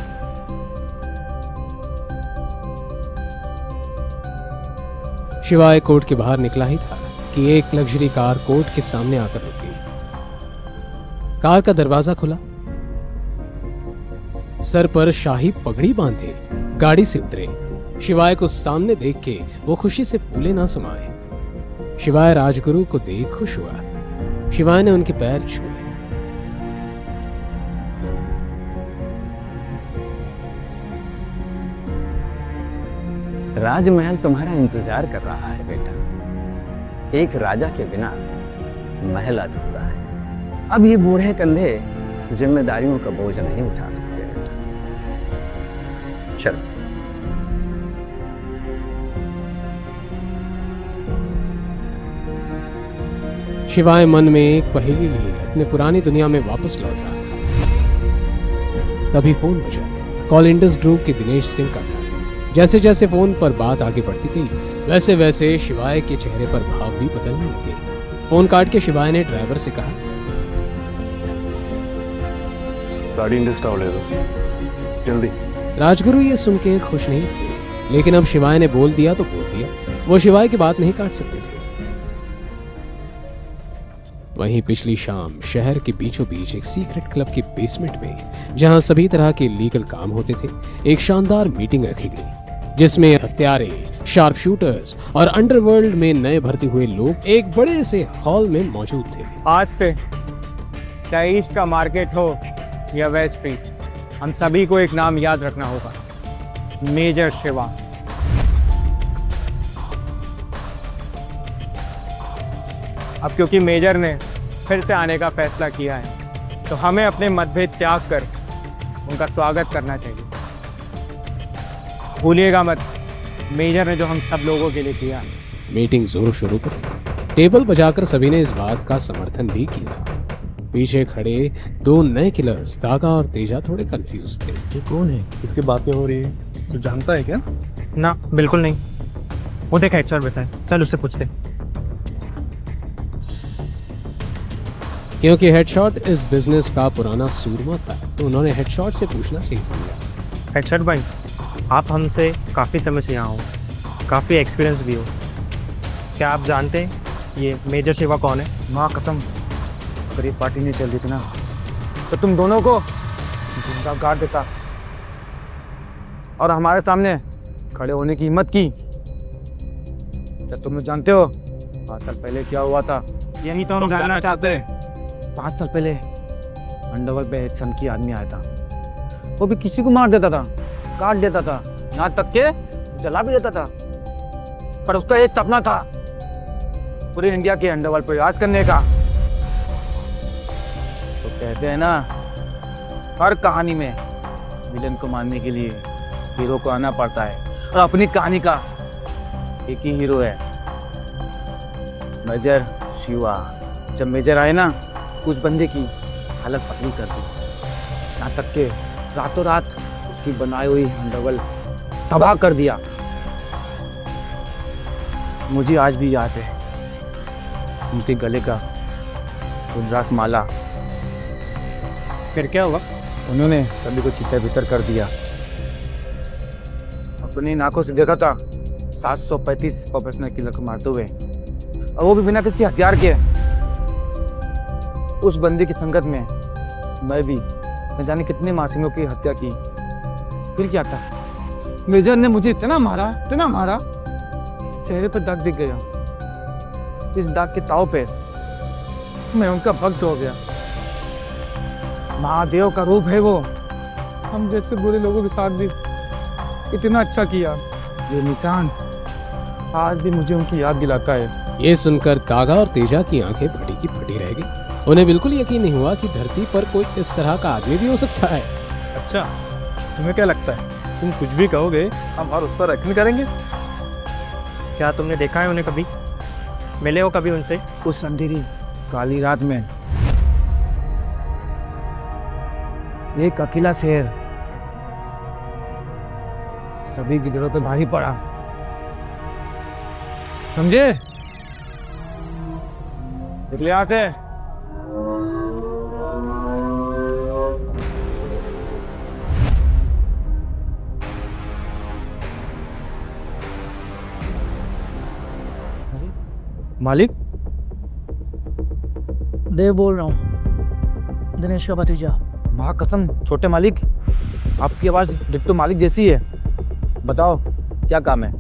शिवाय कोर्ट के बाहर निकला ही था कि एक लग्जरी कार कोर्ट के सामने आकर रुक गई। कार का दरवाजा खुला। सर पर शाही पगड़ी बांधे गाड़ी से उतरे शिवाय को सामने देख के वो खुशी से फूले ना समाये। शिवाय राजगुरु को देख खुश हुआ। शिवाय ने उनके पैर छुए। राजमहल तुम्हारा इंतजार कर रहा है बेटा। एक राजा के बिना महल अधूरा है। अब ये बूढ़े कंधे जिम्मेदारियों का बोझ नहीं उठा सकते बेटा। चलो। शिवाय मन में एक पहेली लिए अपने पुरानी दुनिया में वापस लौट रहा था। तभी फोन बजा। कॉल इंडस ग्रुप के दिनेश सिंह का था। जैसे जैसे फोन पर बात आगे बढ़ती गई वैसे वैसे शिवाय के चेहरे पर भाव भी बदलने लगे। फोन काट के शिवाय ने ड्राइवर से कहा, गाड़ी इंडस टावर ले दो जल्दी। राजगुरु ये सुन के खुश नहीं थे, लेकिन अब शिवाय ने बोल दिया तो बोल दिया। वो शिवाय की बात नहीं काट सकते थे। वहीं पिछली शाम शहर के बीचों बीच एक सीक्रेट क्लब के बेसमेंट में, जहां सभी तरह के लीगल काम होते थे, एक शानदार मीटिंग रखी गई जिसमें हत्यारे, शार्प शूटर्स और अंडरवर्ल्ड में नए भर्ती हुए लोग एक बड़े से हॉल में मौजूद थे। आज से चाहे ईस्ट का मार्केट हो या वेस्ट स्ट्रीट, हम सभी को एक नाम याद रखना होगा, मेजर शिवा। अब क्योंकि मेजर ने फिर से आने का फैसला किया है तो हमें अपने मतभेद त्याग कर उनका स्वागत करना चाहिए। भूलिएगा मत, मेजर ने जो हम सब लोगों के लिए किया। मीटिंग जोरों शोरों पर थी। टेबल बजाकर सभी ने इस बात का समर्थन भी किया। पीछे खड़े दो नए किलर्स तागा और तेजा थोड़े कंफ्यूज थे। ये कौन है? इसकी बातें हो रही है, तू जानता है क्या? ना, बिल्कुल नहीं। वो देख HR बैठा है, चल उससे पूछते। क्योंकि हेडशॉट इस बिजनेस का पुराना सूरमा था तो उन्होंने हेडशॉट से पूछना सही समझा। HR भाई, आप हमसे काफ़ी समय से यहाँ हो, काफ़ी एक्सपीरियंस भी हो। क्या आप जानते हैं ये मेजर शिवा कौन है? माँ कसम, अगर ये पार्टी नहीं चल रही थी ना तो तुम दोनों को जिंदा गाड़ देता और हमारे सामने खड़े होने की हिम्मत की। क्या तुम लोग जानते हो 5 साल पहले क्या हुआ था? यही तो हम जानना चाहते हैं। 5 साल पहले अंडरवर्ल्ड पे एक सनकी आदमी आया था। वो भी किसी को मार देता था, काट देता था, यहाँ तक के जला भी देता था। पर उसका एक सपना था, पूरे इंडिया के अंडरवर्ल्ड पे राज करने का। तो कहते हैं ना, हर कहानी में विलन को मारने के लिए हीरो को आना पड़ता है, और अपनी कहानी का एक ही हीरो है, मेजर शिवा। जब मेजर आए ना, उस बंदे की हालत पतली कर दी, यहाँ तक के रातों रात उसकी बनाई हुई अंडरवर्ल्ड तबाह कर दिया। मुझे आज भी याद है उनके गले का रुद्राक्ष माला। फिर क्या हुआ? उन्होंने सभी को चिता भीतर कर दिया। अपनी नाकों से देखा था 735 प्रोफेशनल किलर को मारते हुए, और वो भी बिना किसी हथियार के। उस बंदी की संगत में मैं भी न जाने कितने मासूमियों की हत्या की। फिर क्या था, मेजर ने मुझे इतना मारा, चेहरे पर दाग दिख गया। इस दाग के ताव पे मैं उनका भक्त हो गया। महादेव का रूप है वो। हम जैसे बुरे लोगों के साथ भी इतना अच्छा किया। ये निशान आज भी मुझे उनकी याद दिलाता है। ये सुनकर तागा और तेजा की आंखें फटी की फटी रह गई। उन्हें बिल्कुल यकीन नहीं हुआ कि धरती पर कोई इस तरह का आदमी भी हो सकता है। अच्छा, तुम्हें क्या लगता है तुम कुछ भी कहोगे हम और उस पर यकीन करेंगे? क्या तुमने देखा है उन्हें कभी? मिले हो कभी उनसे? उस अंधेरी काली रात में एक अकेला शेर सभी की दिलों पे भारी पड़ा, समझे? निकले यहां से। मालिक, देव बोल रहा हूँ, दिनेश का भतीजा। माँ कसम छोटे मालिक, आपकी आवाज़ डिट्टो मालिक जैसी है। बताओ क्या काम है?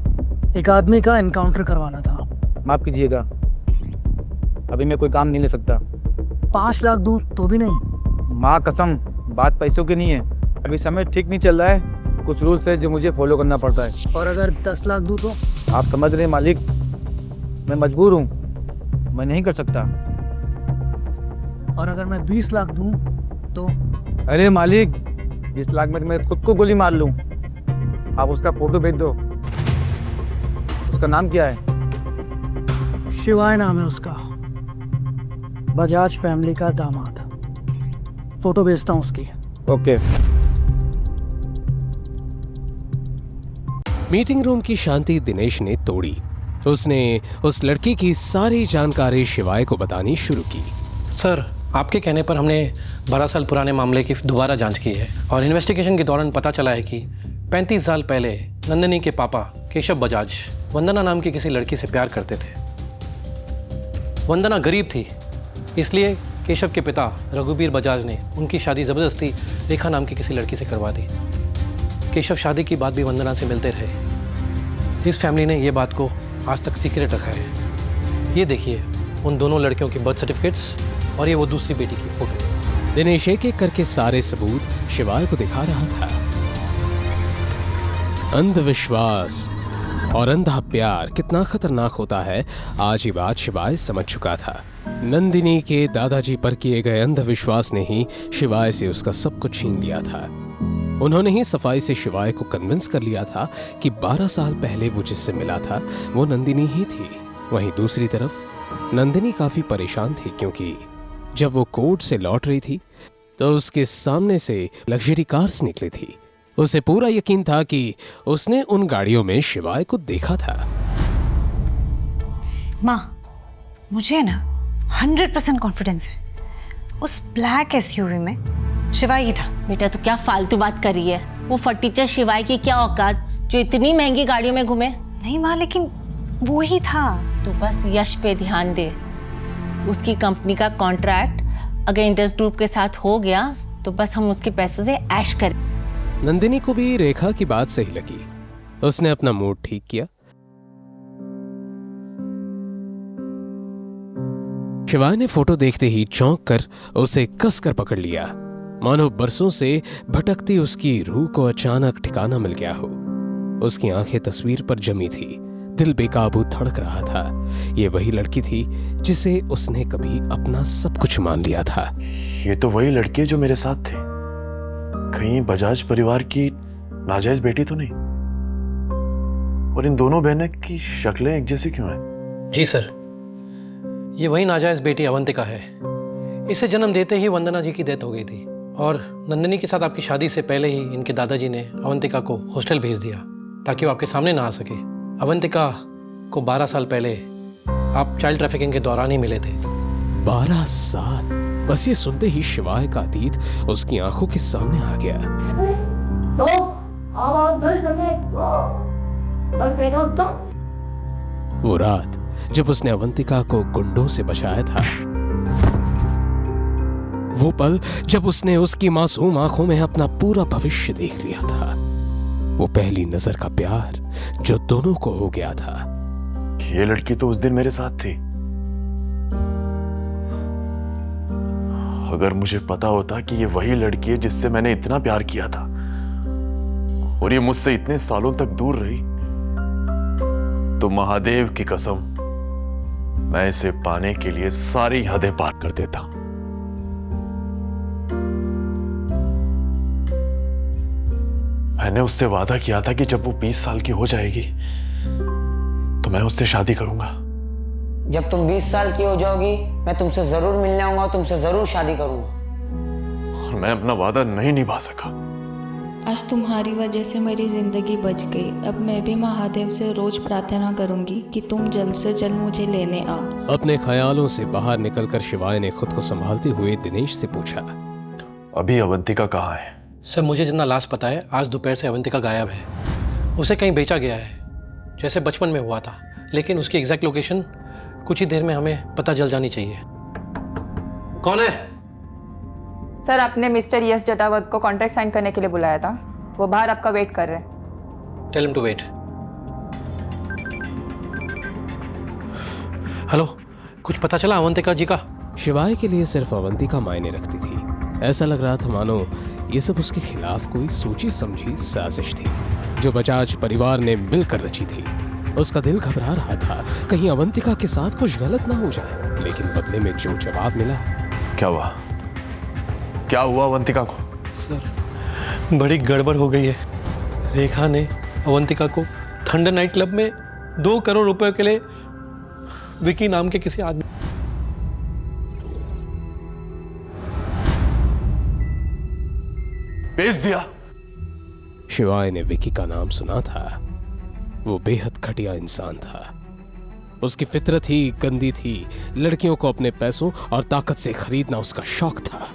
एक आदमी का एनकाउंटर करवाना था। माफ़ कीजिएगा, अभी मैं कोई काम नहीं ले सकता। 5 लाख दूं तो भी नहीं? माँ कसम, बात पैसों की नहीं है। अभी समय ठीक नहीं चल रहा है, कुछ रूल्स है जो मुझे फॉलो करना पड़ता है। और अगर 10 लाख दूं तो? आप समझ रहे हैं मालिक, मैं मजबूर हूँ, मैं नहीं कर सकता। और अगर मैं 20 लाख दूं तो? अरे मालिक, 20 लाख में तो मैं खुद को गोली मार लूँ। आप उसका फोटो भेज दो। उसका नाम क्या है? शिवाय नाम है उसका, बजाज फैमिली का दामाद। फोटो भेजता हूँ उसकी। ओके। मीटिंग रूम की शांति दिनेश ने तोड़ी। उसने उस लड़की की सारी जानकारी शिवाय को बतानी शुरू की। सर, आपके कहने पर हमने 12 साल पुराने मामले की दोबारा जांच की है और इन्वेस्टिगेशन के दौरान पता चला है कि 35 साल पहले नंदिनी के पापा केशव बजाज वंदना नाम की किसी लड़की से प्यार करते थे। वंदना गरीब थी, इसलिए केशव के पिता रघुबीर बजाज ने उनकी शादी ज़बरदस्ती रेखा नाम की किसी लड़की से करवा दी। केशव शादी की बात भी वंदना से मिलते रहे। इस फैमिली ने ये बात को आज तक सीक्रेट रखा है। ये देखिए उन दोनों लड़कियों की बर्थ सर्टिफिकेट्स और ये वो दूसरी बेटी की फोटो। दिनेश एक एक करके सारे सबूत शिवाय को दिखा रहा था। अंधविश्वास और अंधा प्यार कितना खतरनाक होता है, आज ये बात शिवाय समझ चुका था। नंदिनी के दादाजी पर किए गए अंधविश्वास ने ही शिवाय से उसका सब कुछ छीन लिया था। उन्होंने ही सफाई से शिवाय को कन्विंस कर लिया था कि 12 साल पहले वो जिससे मिला था वो नंदिनी ही थी। वहीं दूसरी तरफ नंदिनी काफी परेशान थी, क्योंकि जब वो कोर्ट से लौट रही थी तो उसके सामने से लग्जरी कार्स निकली थी। उसे पूरा यकीन था कि उसने उन गाड़ियों में शिवाय को देखा था। माँ, मुझे ना 100% कॉन्फिडेंस है, उस ब्लैक एसयूवी में शिवाय ही था। बेटा तू क्या फालतू बात कर रही है? वो फटीचर शिवाय की क्या औकात जो इतनी महंगी गाड़ियों में घूमे? नहीं माँ, लेकिन वो ही था। तू बस यश पे ध्यान दे। उसकी कंपनी का कॉन्ट्रैक्ट अगर इंडस ग्रुप के साथ हो गया तो बस हम उसके पैसों से ऐश करें। नंदिनी को भी रेखा की बात सही लगी। उसने अपना मूड ठीक किया। शिवाय ने फोटो देखते ही चौंक कर उसे कसकर पकड़ लिया, मानो बरसों से भटकती उसकी रूह को अचानक ठिकाना मिल गया हो। उसकी आंखें तस्वीर पर जमी थी, दिल बेकाबू धड़क रहा था। ये वही लड़की थी जिसे उसने कभी अपना सब कुछ मान लिया था। ये तो वही लड़की है जो मेरे साथ थी। कहीं बजाज परिवार की नाजायज बेटी तो नहीं? और इन दोनों बहनें की शक्लें एक जैसी क्यों हैं? जी सर, ये वही नाजायज बेटी अवंतिका है। इसे जन्म देते ही वंदना जी की डेथ हो गई थी और नंदिनी के साथ आपकी शादी से पहले ही इनके दादाजी ने अवंतिका को हॉस्टल भेज दिया ताकि वो आपके सामने ना आ सके। अवंतिका को 12 साल पहले आप चाइल्ड ट्रैफिकिंग के दौरान ही मिले थे। 12 साल! बस ये सुनते ही शिवाय का अतीत उसकी आंखों के सामने आ गया। वो रात जब उसने अवंतिका को गुंडों से बचाया था, वो पल जब उसने उसकी मासूम आंखों में अपना पूरा भविष्य देख लिया था, वो पहली नजर का प्यार जो दोनों को हो गया था। ये लड़की तो उस दिन मेरे साथ थी। अगर मुझे पता होता कि ये वही लड़की है जिससे मैंने इतना प्यार किया था और ये मुझसे इतने सालों तक दूर रही, तो महादेव की कसम मैं इसे पाने के लिए सारी हदें पार कर देता। मैंने उससे वादा किया था कि जब वो 20 साल की हो जाएगी तो मैं उससे शादी करूंगा। जब तुम 20 साल की हो जाओगी मैं तुमसे जरूर मिलने आऊंगा और तुमसे जरूर शादी करूंगा। और मैं अपना वादा नहीं निभा सका। आज तुम्हारी वजह से मेरी जिंदगी बच गई। अब मैं भी महादेव से रोज प्रार्थना करूंगी कि तुम जल्द से जल्द मुझे लेने आओ। अपने ख्यालों से बाहर निकलकर शिवाय ने खुद को संभालते हुए दिनेश से पूछा, अभी अवंतिका कहाँ है? सर, मुझे जितना लास्ट पता है, आज दोपहर से अवंतिका गायब है। उसे कहीं बेचा गया है, जैसे बचपन में हुआ था, लेकिन उसकी एग्जैक्ट लोकेशन कुछ ही देर में हमें पता चल जानी चाहिए। कौन है? सर, आपने मिस्टर यश जटावत को कॉन्ट्रैक्ट साइन करने के लिए बुलाया था। वो बाहर आपका वेट कर रहे हैं। Tell him to wait. Hello, कुछ पता चला अवंतिका जी का? शिवाय के लिए सिर्फ अवंतिका मायने रखती थी। ऐसा लग रहा था मानो ये सब उसके खिलाफ कोई सोची समझी साजिश थी जो बजाज परिवार ने मिलकर रची थी। उसका दिल घबरा रहा था कहीं अवंतिका के साथ कुछ गलत ना हो जाए, लेकिन बदले में जो जवाब मिला। क्या हुआ? क्या हुआ अवंतिका को? सर, बड़ी गड़बड़ हो गई है। रेखा ने अवंतिका को थंडर नाइट क्लब में 2 करोड़ रुपए के लिए विकी नाम के किसी आदमी भेज दिया। शिवाय ने विकी का नाम सुना था। वो बेहद घटिया इंसान था। उसकी फितरत ही गंदी थी। लड़कियों को अपने पैसों और ताकत से खरीदना उसका शौक था।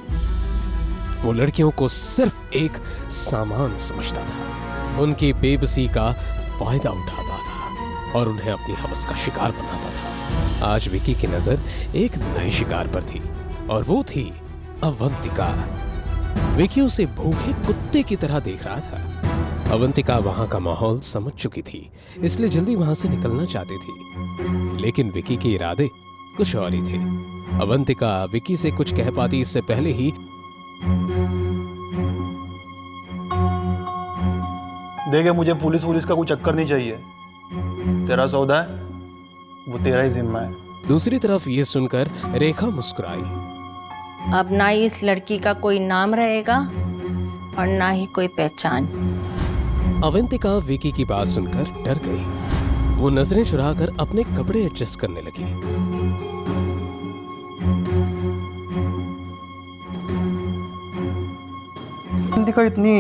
वो लड़कियों को सिर्फ एक सामान समझता था, उनकी बेबसी का फायदा उठाता था और उन्हें अपनी हवस का शिकार बनाता था। आज विकी की नजर एक नए शिकार पर थी और वो थी अवंतिका। विकी उसे भूखे कुत्ते की तरह देख रहा था। अवंतिका वहां का माहौल समझ चुकी थी, इसलिए जल्दी वहां से निकलना चाहती थी, लेकिन विकी के इरादे कुछ और ही थे। अवंतिका विकी से कुछ कह पाती इससे पहले ही देखे, मुझे पुलिस का कोई चक्कर नहीं चाहिए। तेरा सौदा है वो तेरा ही जिम्मा है। दूसरी तरफ ये सुनकर रेखा मुस्कुराई। अब ना ही इस लड़की का कोई नाम रहेगा और ना ही कोई पहचान। अवंतिका विकी की बात सुनकर डर गई। वो नजरें चुराकर अपने कपड़े एडजस्ट करने लगी। अवंतिका इतनी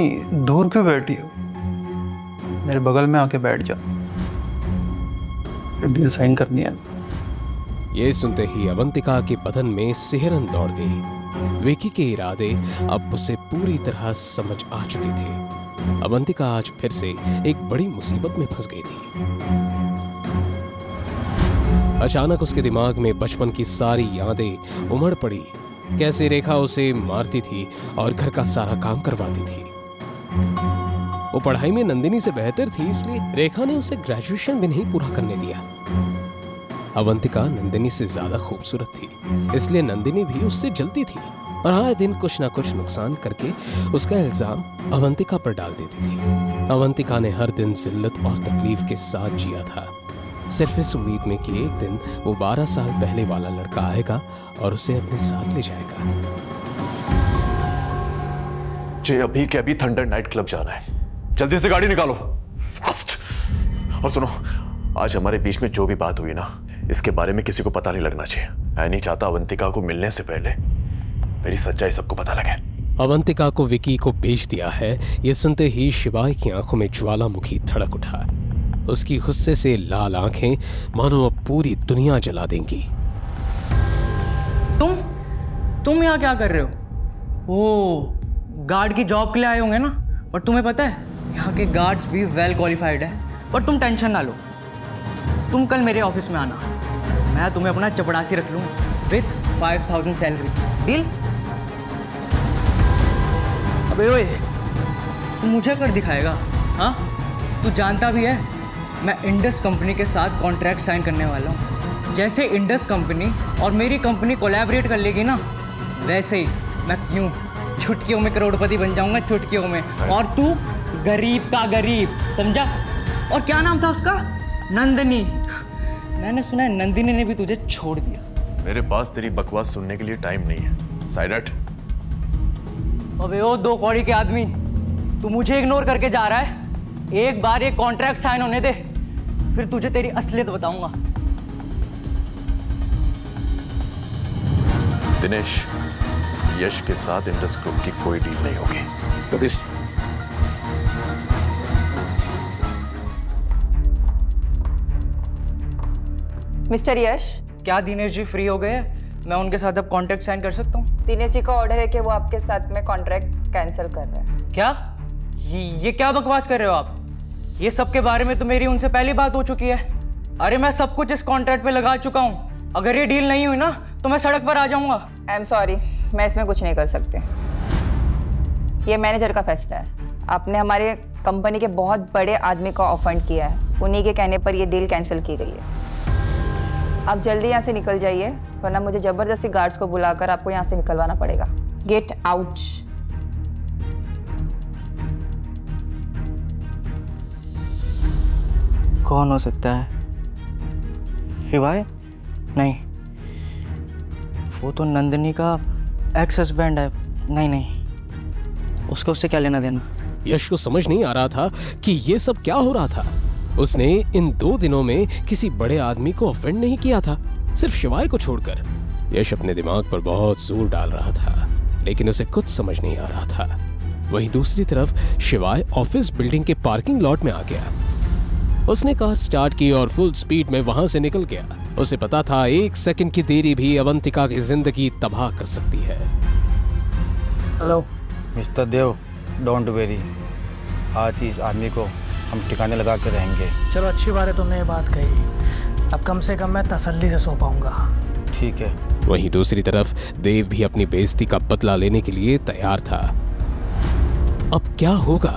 दूर क्यों बैठी हो? मेरे बगल में आके बैठ जा, डील साइन करनी है। ये सुनते ही अवंतिका के बदन में सिहरन दौड़ गई। विकी के इरादे अब उसे पूरी तरह समझ आ चुके थे। अवंतिका आज फिर से एक बड़ी मुसीबत में फंस गई थी। अचानक उसके दिमाग में बचपन की सारी यादें उमड़ पड़ी। कैसे रेखा उसे मारती थी और घर का सारा काम करवाती थी। वो पढ़ाई में नंदिनी से बेहतर थी, इसलिए रेखा ने उसे ग्रेजुएशन भी नहीं पूरा करने दिया। अवंतिका नंदिनी से ज्यादा खूबसूरत थी, इसलिए नंदिनी भी उससे जलती थी और आए दिन कुछ ना कुछ नुकसान करके उसका इल्जाम अवंतिका पर डाल देती थी। अवंतिका ने हर दिन जिल्लत और तकलीफ के साथ जिया था, सिर्फ इस उम्मीद में कि एक दिन वो 12 साल पहले वाला लड़का आएगा और उसे अपने साथ ले जाएगा। मुझे अभी के अभी थंडर नाइट क्लब जाना है। जल्दी से गाड़ी निकालो, फास्ट। और सुनो, आज हमारे बीच में जो भी बात हुई ना, इसके बारे में किसी को पता नहीं लगना चाहिए। मैं नहीं चाहता अवंतिका को मिलने से पहले मेरी सच्चाई सबको पता लगे। अवंतिका को विकी को बेच दिया है, ये सुनते ही शिवाय की आंखों में ज्वालामुखी धड़क उठा। उसकी गुस्से से लाल आंखें मानो अब पूरी दुनिया जला देंगी। तुम यहाँ क्या कर रहे हो? ओ, गार्ड की जॉब के लिए आए होंगे ना? और तुम्हें पता है यहाँ के गार्ड्स भी वेल क्वालिफाइड है। पर तुम टेंशन ना लो, तुम कल मेरे ऑफिस में आना, मैं तुम्हें अपना चपड़ासी रख लूँगा विथ 5000 सैलरी। डील? अबे ओए, तू मुझे कर दिखाएगा? हाँ, तू जानता भी है मैं इंडस कंपनी के साथ कॉन्ट्रैक्ट साइन करने वाला हूँ। जैसे इंडस कंपनी और मेरी कंपनी कोलैबोरेट कर लेगी ना, वैसे ही मैं यूँ चुटकियों में करोड़पति बन जाऊंगा, चुटकियों में। और तू गरीब का गरीब, समझा? और क्या नाम था उसका? नंदिनी। मैंने सुना है नंदिनी ने भी तुझे छोड़ दिया। मेरे पास तेरी बकवास सुनने के लिए टाइम नहीं है, साइड हट। अबे ओ 2 कौड़ी के आदमी, तू मुझे इग्नोर करके जा रहा है? एक बार ये कॉन्ट्रैक्ट साइन होने दे, फिर तुझे तेरी असलियत बताऊंगा। दिनेश, यश के साथ इंडस ग्रुप की कोई डील नहीं होगी। मिस्टर यश। क्या दिनेश जी फ्री हो गए? मैं उनके साथ अब कॉन्ट्रैक्ट साइन कर सकता हूँ? दिनेश जी का ऑर्डर है कि वो आपके साथ में कॉन्ट्रैक्ट कैंसिल कर रहे हैं। क्या? ये क्या बकवास कर रहे हो आप? ये सब के बारे में तो मेरी उनसे पहली बात हो चुकी है। अरे मैं सब कुछ इस कॉन्ट्रैक्ट पे लगा चुका हूँ। अगर ये डील नहीं हुई ना तो मैं सड़क पर आ जाऊंगा। आई एम सॉरी, मैं इसमें कुछ नहीं कर सकते। ये मैनेजर का फैसला है। आपने हमारे कंपनी के बहुत बड़े आदमी को ऑफेंड किया है, उन्हीं के कहने पर ये डील कैंसिल की गई है। आप जल्दी यहाँ से निकल जाइए, वरना मुझे जबरदस्ती गार्ड्स को बुलाकर आपको यहाँ से निकलवाना पड़ेगा। Get out. कौन हो सकता है? शिवाय? नहीं, वो तो नंदिनी का एक्स हस्बैंड है। नहीं, उसको उससे क्या लेना देना। यश को समझ नहीं आ रहा था कि ये सब क्या हो रहा था। उसने इन 2 दिनों में किसी बड़े आदमी को ऑफेंड नहीं किया था, सिर्फ शिवाय को छोड़कर। यश अपने दिमाग पर बहुत जोर डाल रहा था, लेकिन उसे कुछ समझ नहीं आ रहा था। वहीं दूसरी तरफ शिवाय ऑफिस बिल्डिंग के पार्किंग लॉट में आ गया। उसने कार स्टार्ट की और फुल स्पीड में वहां से निकल गया। उसे पता था 1 सेकंड की देरी भी अवंतिका की जिंदगी तबाह कर सकती है। Hello mister Dev, don't worry, आज इस आदमी को हम ठिकाने लगा के रहेंगे। चलो अच्छी बात है तुमने ये बात कही, अब कम से कम मैं तसल्ली से सो पाऊंगा। ठीक है। वहीं दूसरी तरफ देव भी अपनी बेइज्जती का बदला लेने के लिए तैयार था। अब क्या होगा?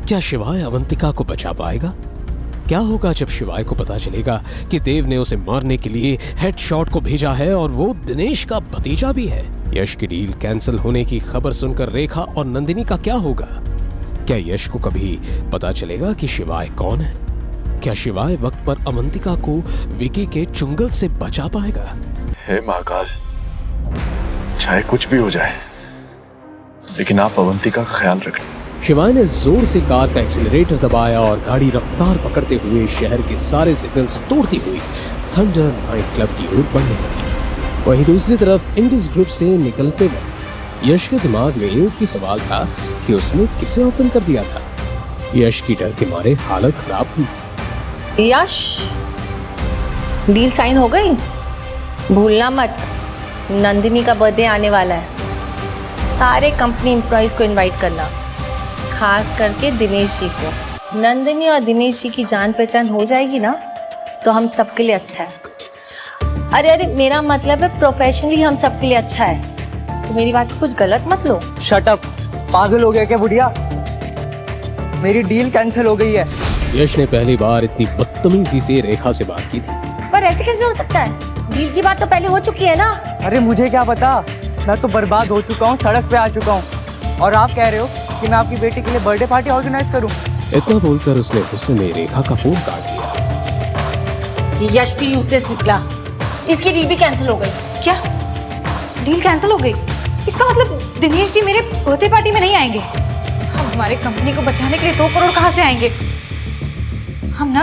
क्या शिवाय अवंतिका को बचा पाएगा? क्या होगा जब शिवाय को पता चलेगा कि देव ने उसे मारने के लिए हेडशॉट को भेजा है और वो दिनेश का भतीजा भी है? यश की डील कैंसिल होने की खबर सुनकर रेखा और नंदिनी का क्या होगा? क्या यश को कभी पता चलेगा कि शिवाय कौन है? क्या शिवाय वक्त पर अवंतिका को विकी के चुंगल से बचा पाएगा? हे महाकाल, चाहे कुछ भी हो जाए, लेकिन आप अवंतिका का ख्याल रखें। शिवाय ने जोर से कार का एक्सीलरेटर दबाया और गाड़ी रफ्तार पकड़ते हुए शहर के सारे सिग्नल्स तोड़ती हुई थंडर नाइट क्लब की ओर बढ़ने लगी। वहीं दूसरी तरफ इंडिस ग्रुप से निकलते वक्त यश के दिमाग में एक ही सवाल था कि उसने किसे ओपन कर दिया था। यश की डर के मारे हालत खराब हुई। यश, डील साइन हो गई? भूलना मत, नंदिनी का बर्थडे आने वाला है। सारे कंपनी एम्प्लॉइज को इनवाइट करना, खास करके दिनेश जी को। नंदिनी और दिनेश जी की जान पहचान हो जाएगी ना तो हम सबके लिए अच्छा है। अरे मेरा मतलब है प्रोफेशनली हम सबके लिए अच्छा है। तो मेरी बात को कुछ गलत मत लो। शट अप, पागल हो गया क्या बुढ़िया? मेरी डील कैंसिल हो गई है। यश ने पहली बार इतनी बदतमीजी से रेखा से बात की थी। पर ऐसे कैसे हो सकता है? डील की बात तो पहले हो चुकी है ना। अरे मुझे क्या पता, मैं तो बर्बाद हो चुका हूँ, सड़क पे आ चुका हूँ, और आप कह रहे हो कि मैं आपकी बेटी के लिए बर्थडे पार्टी ऑर्गेनाइज करूं। इतना बोलकर उसने गुस्से में रेखा का फोन काट दिया। ये यश भी यूजलेस निकला, इसकी डील भी कैंसिल हो गई। क्या डील कैंसिल हो गई? इसका मतलब दिनेश जी मेरे बर्थडे पार्टी में नहीं आएंगे। हम हमारे कंपनी को बचाने के लिए 2 करोड़ कहाँ से आएंगे? हम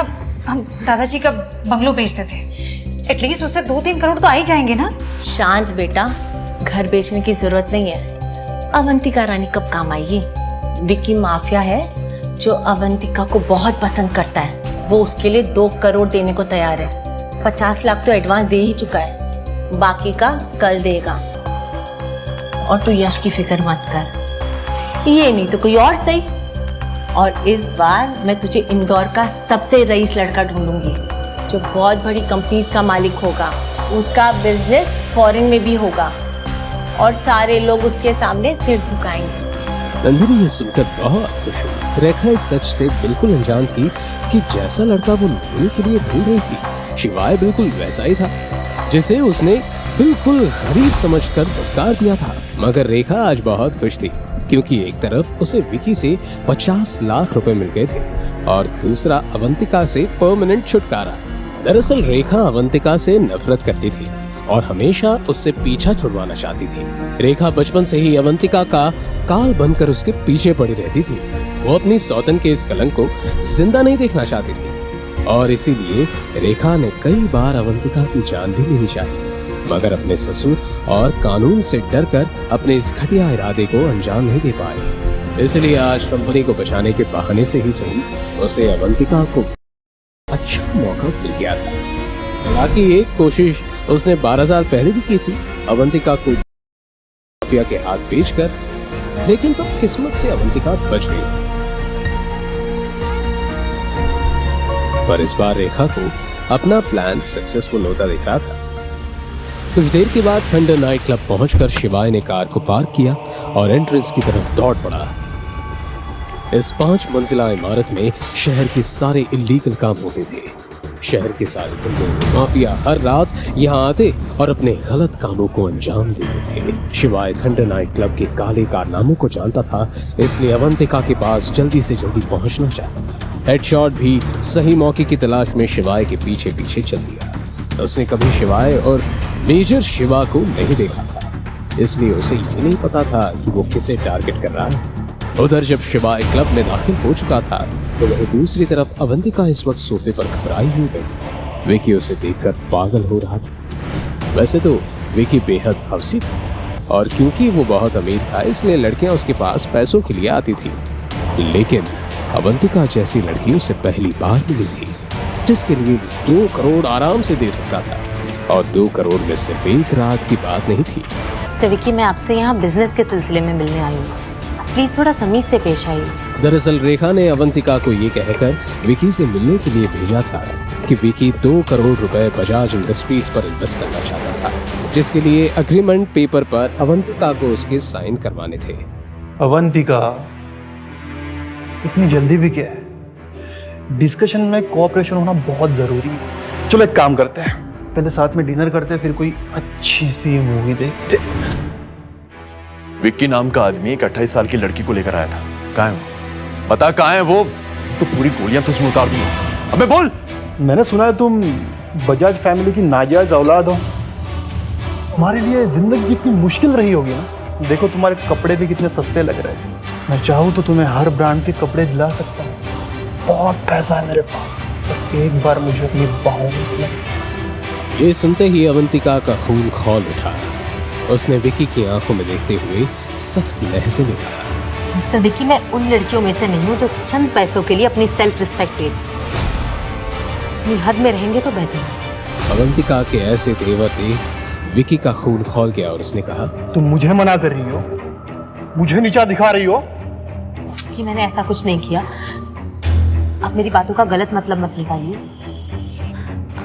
दादाजी का बंगलो बेचते थे, एटलीस्ट उससे 2-3 करोड़ तो आ ही जाएंगे ना। शांत बेटा, घर बेचने की जरूरत नहीं है। अवंतिका रानी कब काम आएगी? विकी माफिया है जो अवंतिका को बहुत पसंद करता है। वो उसके लिए 2 करोड़ देने को तैयार है। 50 लाख तो एडवांस दे ही चुका है, बाकी का कल देगा। और तू यश की फिक्र मत कर, ये नहीं तो कोई और सही। और इस बार मैं तुझे इंदौर का सबसे रईस लड़का ढूंढूंगी जो बहुत बड़ी कंपनीज का मालिक होगा। उसका बिजनेस फॉरेन में भी होगा और सारे लोग उसके सामने सिर झुकाएंगे। नंदिनी ये सुनकर बहुत खुश हुई। रेखा इस सच से बिल्कुल अनजान थी कि जैसा लड़का वो नंदिनी के लिए ढूंढ रही थी, शिवाय बिल्कुल वैसा ही था जिसे उसने बिल्कुल गरीब समझकर धुतकार दिया था। मगर रेखा आज बहुत खुश थी क्योंकि एक तरफ उसे विकी से 50 लाख रुपए मिल गए थे और दूसरा अवंतिका से परमानेंट छुटकारा। दरअसल रेखा अवंतिका से नफरत करती थी और हमेशा उससे पीछा छुड़वाना चाहती थी। रेखा बचपन से ही अवंतिका का काल बनकर उसके पीछे पड़ी रहती थी। वो अपनी सौतन के इस कलंक को जिंदा नहीं देखना चाहती थी और इसीलिए रेखा ने कई बार अवंतिका की जान भी लेनी चाहिए, मगर अपने ससुर और कानून से डरकर अपने इस घटिया इरादे को अंजाम नहीं दे पाए। इसलिए आज कंपनी को बचाने के बहाने से ही सही उसे अवंतिका को अच्छा मौका मिल गया था। हालांकि एक कोशिश उसने 12 साल पहले भी की थी, अवंतिका को माफिया के हाथ बेचकर, लेकिन तब किस्मत से अवंतिका बच गई थी। पर इस बार रेखा को अपना प्लान सक्सेसफुल होता दिख रहा था। कुछ देर के बाद थंडर नाइट क्लब पहुंचकर शिवाय ने कार को पार्क किया और एंट्रेंस की तरफ दौड़ पड़ा। इस 5 मंजिला इमारत में शहर के सारे इल्लीगल काम होते थे। शहर के सारे गुंडे माफिया हर रात यहाँ आते और अपने गलत कामों को अंजाम देते थे। शिवाय थंडर नाइट क्लब के काले कारनामों को जानता था, इसलिए अवंतिका के पास जल्दी से जल्दी पहुंचना चाहता था। हेडशॉट भी सही मौके की तलाश में शिवाय के पीछे पीछे चल दिया। उसने कभी शिवाय और मेजर शिवा को नहीं देखा था, इसलिए उसे ये नहीं पता था कि वो किसे टारगेट कर रहा है। उधर जब शिवाय क्लब में दाखिल हो चुका था तो वही दूसरी तरफ अवंतिका इस वक्त सोफे पर घबराई हुई गई। विकी उसे देखकर पागल हो रहा था। वैसे तो विकी बेहद हवसी था और क्योंकि वो बहुत अमीर था इसलिए लड़कियां उसके पास पैसों के लिए आती थी, लेकिन अवंतिका जैसी लड़की उसे पहली बार मिली थी जिसके लिए 2 करोड़ आराम से दे सकता था। और 2 करोड़ में सिर्फ एक रात की बात नहीं थी। तो विकी, मैं आपसे यहाँ बिजनेस के सिलसिले में मिलने आई हूँ, प्लीज थोड़ा तमीज से पेश आइए। दरअसल रेखा ने अवंतिका को ये कहकर विकी से मिलने के लिए भेजा था कि विकी 2 करोड़ रुपए बजाज इंडस्ट्रीज पर इन्वेस्ट करना चाहता था, जिसके लिए अग्रीमेंट पेपर पर अवंतिका को उसके साइन करवाने थे। अवंतिका, इतनी जल्दी भी क्या है? डिस्कशन में कोऑपरेशन होना बहुत जरूरी है। चलो एक काम करते हैं, पहले साथ में डिनर करते हैं, फिर कोई अच्छी सी मूवी देखते। विक्की नाम का आदमी एक 28 साल की लड़की को लेकर आया था। कहाँ है वो? बता कहाँ है वो? तो पूरी गोलियां तुझमें उतार दी। अबे बोल। मैंने सुना है तुम बजाज फैमिली की नाजायज औलाद हो। तुम्हारे लिए जिंदगी कितनी मुश्किल रही होगी ना। देखो तुम्हारे कपड़े भी कितने सस्ते लग रहे हैं। मैं चाहूँ तो तुम्हें हर ब्रांड के कपड़े दिला सकता हूँ। बहुत पैसा है मेरे पास, बस एक बार मुझे अपनी बाहों में से। ये सुनते ही अवंतिका का खून खौल उठा। उसने विकी की आंखों में देखते हुए सख्त लहजे में कहा, मिस्टर विकी, मैं उन लड़कियों में से नहीं हूँ जो चंद पैसों के लिए अपनी सेल्फ रिस्पेक्ट बेचती। अपनी हद में रहेंगे तो बेहतर है। अवंतिका के ऐसे तेवर देख विकी का खून खौल गया और उसने कहा, तुम मुझे मना कर रही हो, मुझे नीचा दिखा रही हो? कि मैंने ऐसा कुछ नहीं किया। आप मेरी बातों का गलत मतलब मत निकालिए।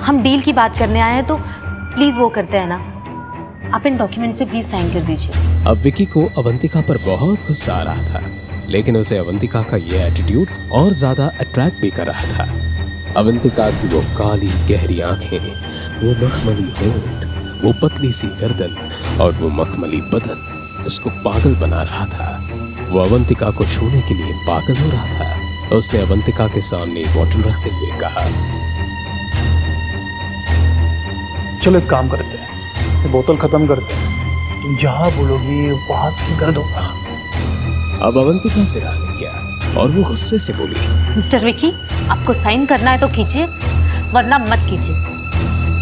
हम डील की बात करने आए हैं तो प्लीज वो करते हैं ना, आप इन डॉक्यूमेंट्स पे प्लीज साइन कर दीजिए। अब विकी को अवंतिका पर बहुत गुस्सा आ रहा था, लेकिन उसे अवंतिका का ये एटीट्यूड और ज्यादा अट्रैक्ट भी कर रहा था। अवंतिका की वो काली गहरी आंखें, वो मखमली होंठ, वो पतली सी गर्दन और वो मखमली बदन उसको पागल बना रहा था। वो अवंतिका को छूने के लिए पागल हो रहा था। उसने अवंतिका के सामने बॉटल रखते हुए कहा, चलो एक काम करते हैं, ये बोतल खत्म करते हैं। तुम जहाँ बोलोगी वहां से कर दूंगा। अब अवंतिका से रहा नहीं गया और वो गुस्से से बोली, मिस्टर विकी, आपको साइन करना है तो कीजिए, वरना मत कीजिए।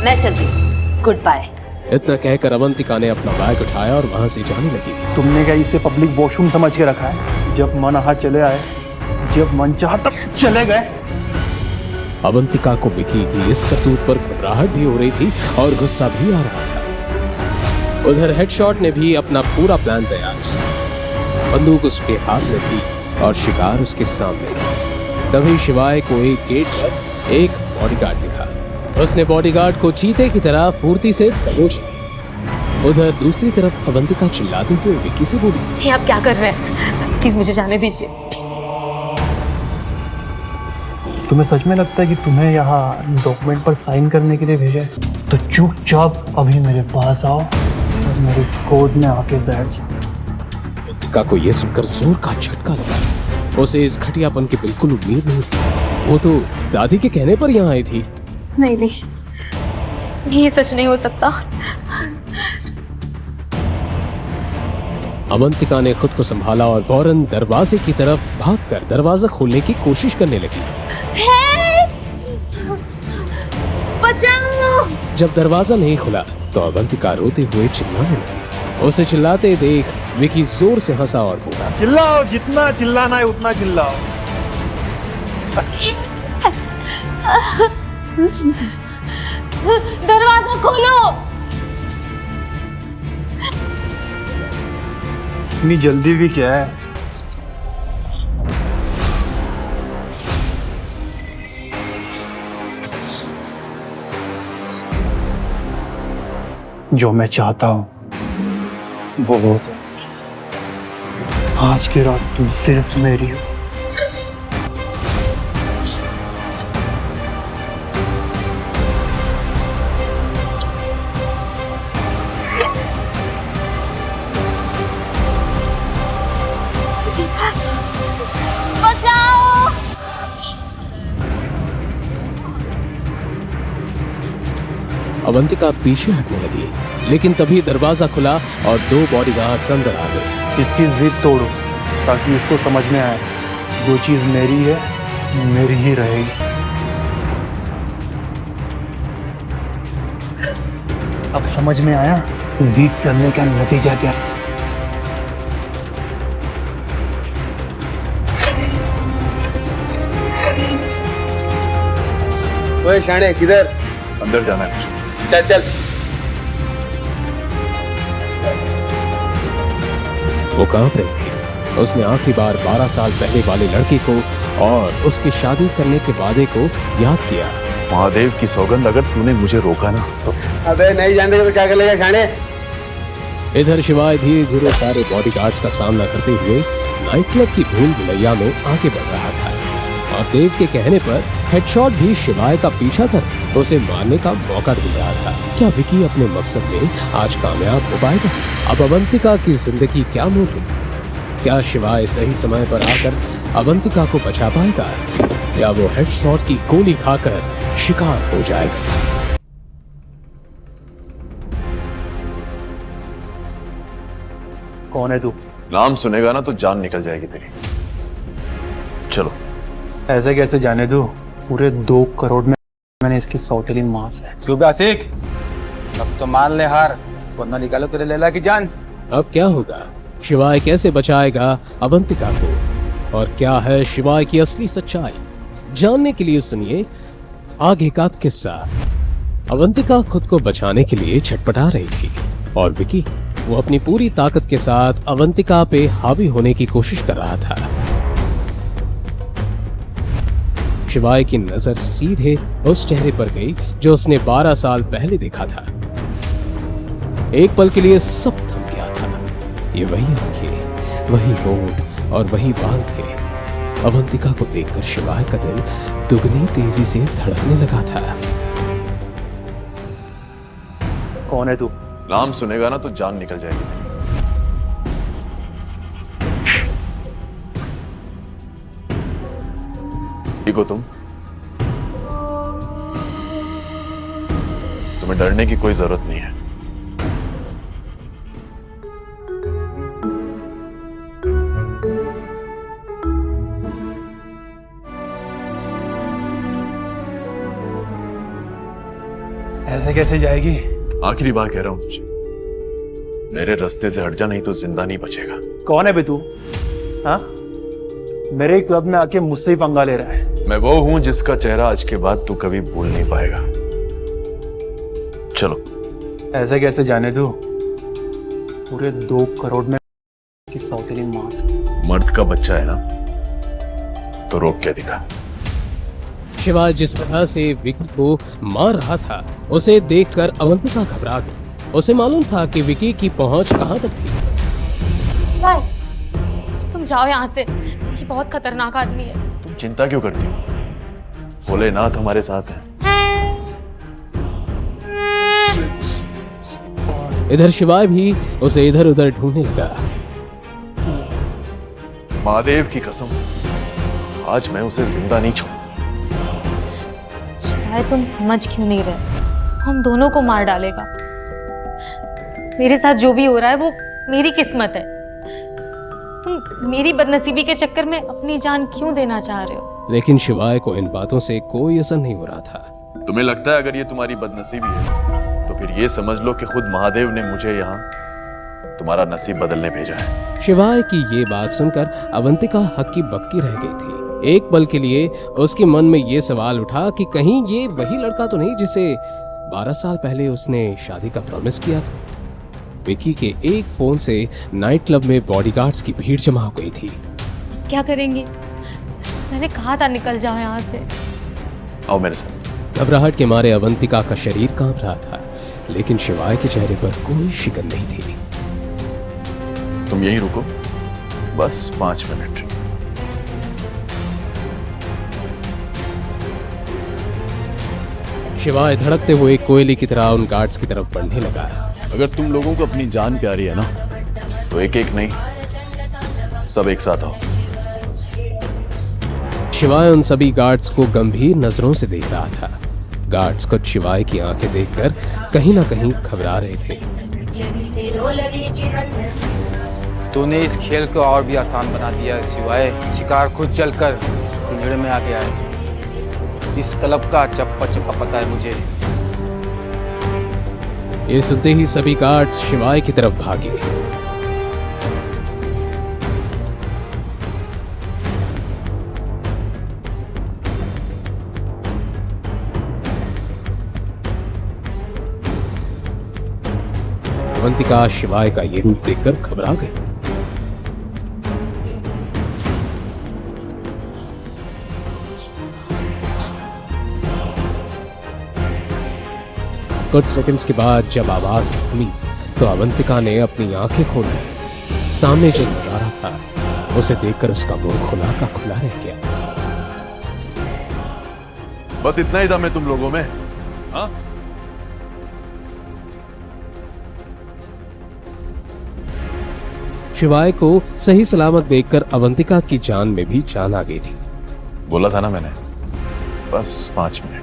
मैं चलती हूँ, गुड बाय। इतना कहकर अवंतिका ने अपना बैग उठाया और वहां से जाने लगी। तुमने क्या इसे पब्लिक वॉशरूम समझ के रखा है? जब मन आहा चले आए, जब मन चाहा तब चले गए। अवंतिका को विकी की इस करतूत पर घबराहट भी हो रही थी और गुस्सा भी आ रहा था। उधर हेडशॉट ने भी अपना पूरा प्लान तैयार किया। बंदूक उसके हाथ में थी और शिकार उसके सामने। तभी शिवाय को एक गेट पर एक बॉडीगार्ड दिखा। उसने बॉडीगार्ड को चीते की तरह फुर्ती से दबोच लिया। उधर दूसरी तरफ अवंतिका चिल्लाते हुए विकी से बोली, ये आप क्या कर रहे हैं? प्लीज मुझे जाने दीजिए। तुम्हें सच में लगता है कि तुम्हें यहाँ डॉक्यूमेंट पर साइन करने के लिए भेजा है? तो चुपचाप अभी मेरे पास आओ और मेरे कोर्ट में आके बैठ जाओ। अवंतिका को यह सुनकर जोर का झटका लगा। उसे इस घटियापन की बिल्कुल उम्मीद नहीं थी। वो तो दादी के कहने पर यहाँ आई थी। नहीं नहीं, ये सच नहीं हो सकता। अवंतिका ने खुद को संभाला और फौरन दरवाजे की तरफ भागकर दरवाजा खोलने की कोशिश करने लगी। बचाओ! जब दरवाजा नहीं खुला तो अवंतिका रोते हुए चिल्लाने लगी। उसे चिल्लाते देख विकी जोर से हंसा और बोला, चिल्लाओ, जितना चिल्लाना है उतना चिल्लाओ। दरवाजा खोलो। इतनी जल्दी भी क्या है? जो मैं चाहता हूँ वो होता है। आज की रात तुम सिर्फ मेरी हो। अवंतिका पीछे हटने लगी, लेकिन तभी दरवाजा खुला और 2 बॉडीगार्ड्स अंदर आ गए। इसकी जिद तोड़ो ताकि इसको समझ में आए जो चीज मेरी है मेरी ही रहेगी। अब समझ में आया जिद करने का नतीजा क्या है? ओए शाणे किधर? अंदर जाना है मुझे। चल चल। वो कांप रही थी। उसने आखिरी बार 12 साल पहले वाले लड़के को और उसकी शादी करने के वादे को याद किया। महादेव की सौगंध, अगर तूने मुझे रोका ना तो। अबे नहीं जानते तो क्या कर लेगा शाणे? इधर शिवाय धीरे धीरे सारे बॉडीगार्ड्स का सामना करते हुए नाइट क्लब की भूल भुलैया में आगे बढ़ रहा था और देव के कहने पर हेडशॉट भी शिवाय का पीछा कर उसे मारने का मौका ढूंढ रहा था। क्या विकी अपने मकसद में आज कामयाब हो पाएगा? अब अवंतिका की जिंदगी क्या मोड़ लेगी? क्या शिवाय सही समय पर आकर अवंतिका को बचा पाएगा या वो हेडशॉट की गोली खाकर शिकार हो जाएगा? कौन है तू? नाम सुनेगा ना तो जान निकल जाएगी तेरी। चलो। ऐसे कैसे जाने दो? पूरे 2 करोड़ में मैंने इसकी सौतेली मां से। क्यों आशिक? अब तो मान ले हार, वरना निकालो तेरे लैला की जान। अब क्या होगा? शिवाय कैसे बचाएगा अवंतिका को और क्या है शिवाय की असली सच्चाई? जानने के लिए सुनिए आगे का किस्सा। अवंतिका खुद को बचाने के लिए छटपटा रही थी और विकी वो अपनी पूरी ताकत के साथ अवंतिका पे हावी होने की कोशिश कर रहा था। शिवाय की नजर सीधे उस चेहरे पर गई जो उसने 12 साल पहले देखा था। एक पल के लिए सब थम गया था। ये वही आंखें, वही होंठ और वही बाल थे। अवंतिका को देखकर शिवाय का दिल दुगनी तेजी से धड़कने लगा था। कौन है तू? नाम सुनेगा ना तो जान निकल जाएगी तेरी। ठीक हो तुम? तुम्हें डरने की कोई जरूरत नहीं है। ऐसे कैसे जाएगी? आखिरी बार कह रहा हूं तुझे, मेरे रास्ते से हट जा, नहीं तो जिंदा नहीं बचेगा। कौन है बे तू? हाँ, मेरे क्लब में आके मुझसे ही पंगा ले रहा है। मैं वो हूं जिसका चेहरा आज के बाद तू कभी भूल नहीं पाएगा। चलो। ऐसे कैसे जाने दो? पूरे 2 करोड़ में की सौतेली मां से। मर्द का बच्चा है ना, तो रोक के दिखा। शिवाय जिस तरह से विकी को मार रहा था उसे देखकर अवंतिका घबरा गई। उसे मालूम था कि विकी की पहुंच कहां तक थी। तुम जाओ यहाँ से, ये बहुत खतरनाक आदमी है। तुम चिंता क्यों करती हो? भोलेनाथ हमारे साथ है। इधर शिवाय भी उसे इधर उधर ढूंढने लगा। महादेव की कसम, आज मैं उसे जिंदा नहीं छोड़। शायद तुम समझ क्यों नहीं रहे, हम दोनों को मार डालेगा। मेरे साथ जो भी हो रहा है वो मेरी किस्मत है। तुम मेरी बदनसीबी के चक्कर में अपनी जान क्यों देना चाह रहे हो? लेकिन शिवाय को इन बातों से कोई असर नहीं हो रहा था। तुम्हें लगता है अगर ये तुम्हारी बदनसीबी है तो फिर ये समझ लो कि खुद महादेव ने मुझे यहाँ तुम्हारा नसीब बदलने भेजा है। शिवाय की ये बात सुनकर अवंतिका हक्की बक्की रह गई थी। एक पल के लिए उसके मन में ये सवाल उठा कि कहीं ये वही लड़का तो नहीं जिसे 12 साल पहले उसने शादी का प्रॉमिस किया था। विकी के एक फोन से नाइट क्लब में बॉडीगार्ड्स की भीड़ जमा हो गई थी। क्या करेंगे? मैंने कहा था निकल जाओ यहाँ से। आओ मेरे साथ। घबराहट के मारे अवंतिका का शरीर कांप रहा था। लेकिन शिवाय के चेहरे पर कोई शिकन नहीं थी। तुम यहीं रुको, बस 5 मिनट। शिवाय धड़कते हुए कोयले की तरह उन गार्ड्स की तरफ बढ़ने लगा। अगर तुम लोगों को अपनी जान प्यारी है ना, तो एक एक नहीं, सब एक साथ आओ। शिवाय उन सभी गार्ड्स को गंभीर नजरों से देख रहा था। गार्ड्स कुछ शिवाय की आंखें देखकर कहीं ना कहीं घबरा रहे थे। तूने इस खेल को और भी आसान बना दिया शिवाय। शिकार खुद चलकर पिंजड़े में आके आए। इस क्लब का चप्पा चप्पा पता है मुझे। ये सुनते ही सभी गार्ड्स शिवाय की तरफ भागे। अवंतिका शिवाय का ये रूप देखकर घबरा गई। कुछ सेकंड्स के बाद जब आवाज थमी तो अवंतिका ने अपनी आंखें खोली। सामने जो नजारा था उसे देखकर उसका मुंह खुला का खुला रह गया। बस इतना ही दम है तुम लोगों में, हाँ? शिवाय को सही सलामत देखकर अवंतिका की जान में भी जान आ गई थी। बोला था ना मैंने, बस 5 मिनट।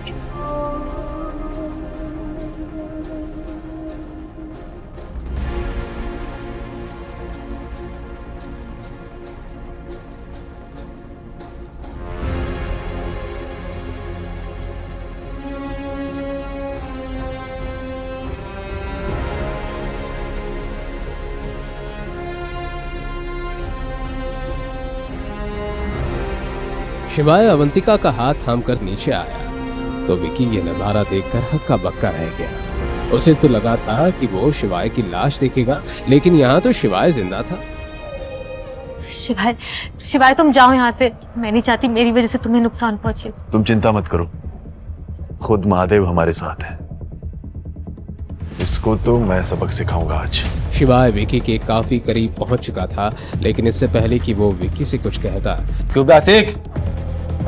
शिवाय अवंतिका का हाथ थामकर नीचे आया तो विकी ये नजारा देखकर हक्का बक्का रह गया। उसे तो लगा था कि वो शिवाय की लाश देखेगा, लेकिन यहाँ तो शिवाय जिंदा था। शिवाय, शिवाय तुम जाओ यहाँ से। मैं नहीं चाहती मेरी वजह से तुम्हें नुकसान पहुंचे। तुम चिंता मत करो, खुद महादेव हमारे साथ है। इसको तो मैं सबक सिखाऊंगा आज। शिवाय विकी के काफी करीब पहुंच चुका था, लेकिन इससे पहले कि वो विकी से कुछ कहता, क्यों बासिक,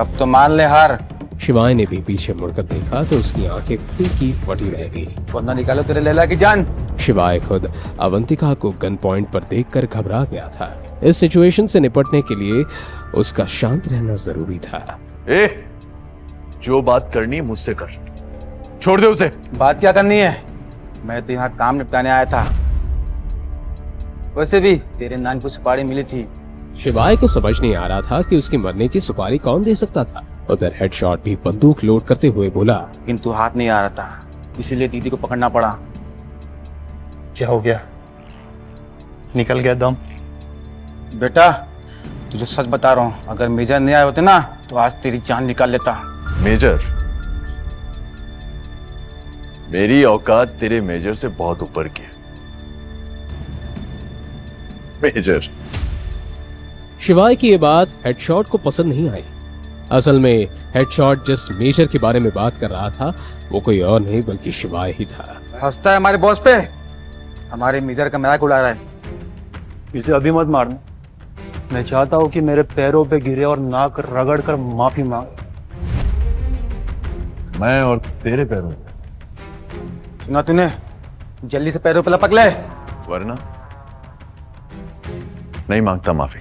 अब तो मान ले हार। शिवाय ने भी पीछे मुड़कर देखा तो उसकी आंखें फटी फटी रह गई। वरना निकालो तेरे लैला की जान। शिवाय खुद अवंतिका को गन पॉइंट पर देखकर घबरा गया था। इस सिचुएशन से निपटने के लिए उसका शांत रहना जरूरी था। ए, जो बात करनी मुझसे कर, छोड़ दे उसे। बात क्या करनी है? मैं तो यहाँ काम निपटाने आया था। वैसे भी तेरे नान को सुपारी मिली थी। शिवाय को समझ नहीं आ रहा था कि उसकी मरने की सुपारी कौन दे सकता था। उधर हेडशॉट भी बंदूक लोड करते हुए बोला, किंतु हाथ नहीं आ रहा था, इसीलिए दीदी को पकड़ना पड़ा। क्या हो गया? निकल गया दम? बेटा तुझे सच बता रहा हूँ, अगर मेजर नहीं आए होते ना तो आज तेरी जान निकाल लेता। मेजर? मेरी औकात तेरे मेजर से बहुत ऊपर की है। मेजर? शिवाय की ये बात हेडशॉट को पसंद नहीं आई। असल में हेडशॉट जिस मेजर के बारे में बात कर रहा था वो कोई और नहीं बल्कि शिवाय ही था। हंसता है हमारे बॉस पे, हमारे मेजर का मजाक उड़ा रहा है। इसे अभी मत मारना। मैं चाहता हूँ कि मेरे पैरों पे गिरे और नाक रगड़ कर माफी मांग। मैं और तेरे पैरों पे? सुना तूने? जल्दी से पैरों पे लपक ले, वरना नहीं मांगता माफी।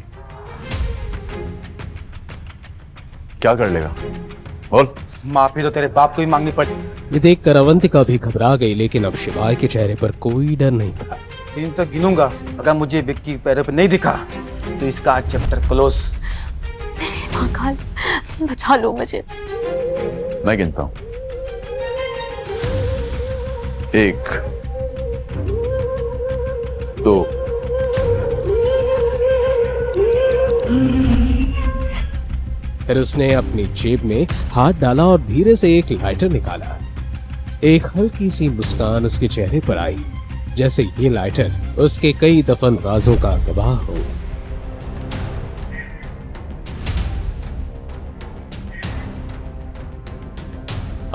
क्या कर लेगा बोल? माफी तो तेरे बाप को ही मांगनी पड़ी। ये देखकर अवंतिका भी घबरा गई, लेकिन अब शिवाय के चेहरे पर कोई डर नहीं था। 3 तक गिनूंगा, अगर मुझे विक्की के पैरों पे नहीं दिखा तो इसका चैप्टर क्लोज। महाकाल बचा लो मुझे। मैं गिनता हूं, 1 2 फिर उसने अपनी जेब में हाथ डाला और धीरे से एक लाइटर निकाला। एक हल्की सी मुस्कान उसके चेहरे पर आई, जैसे ये लाइटर उसके कई दफन राजों का गवाह हो।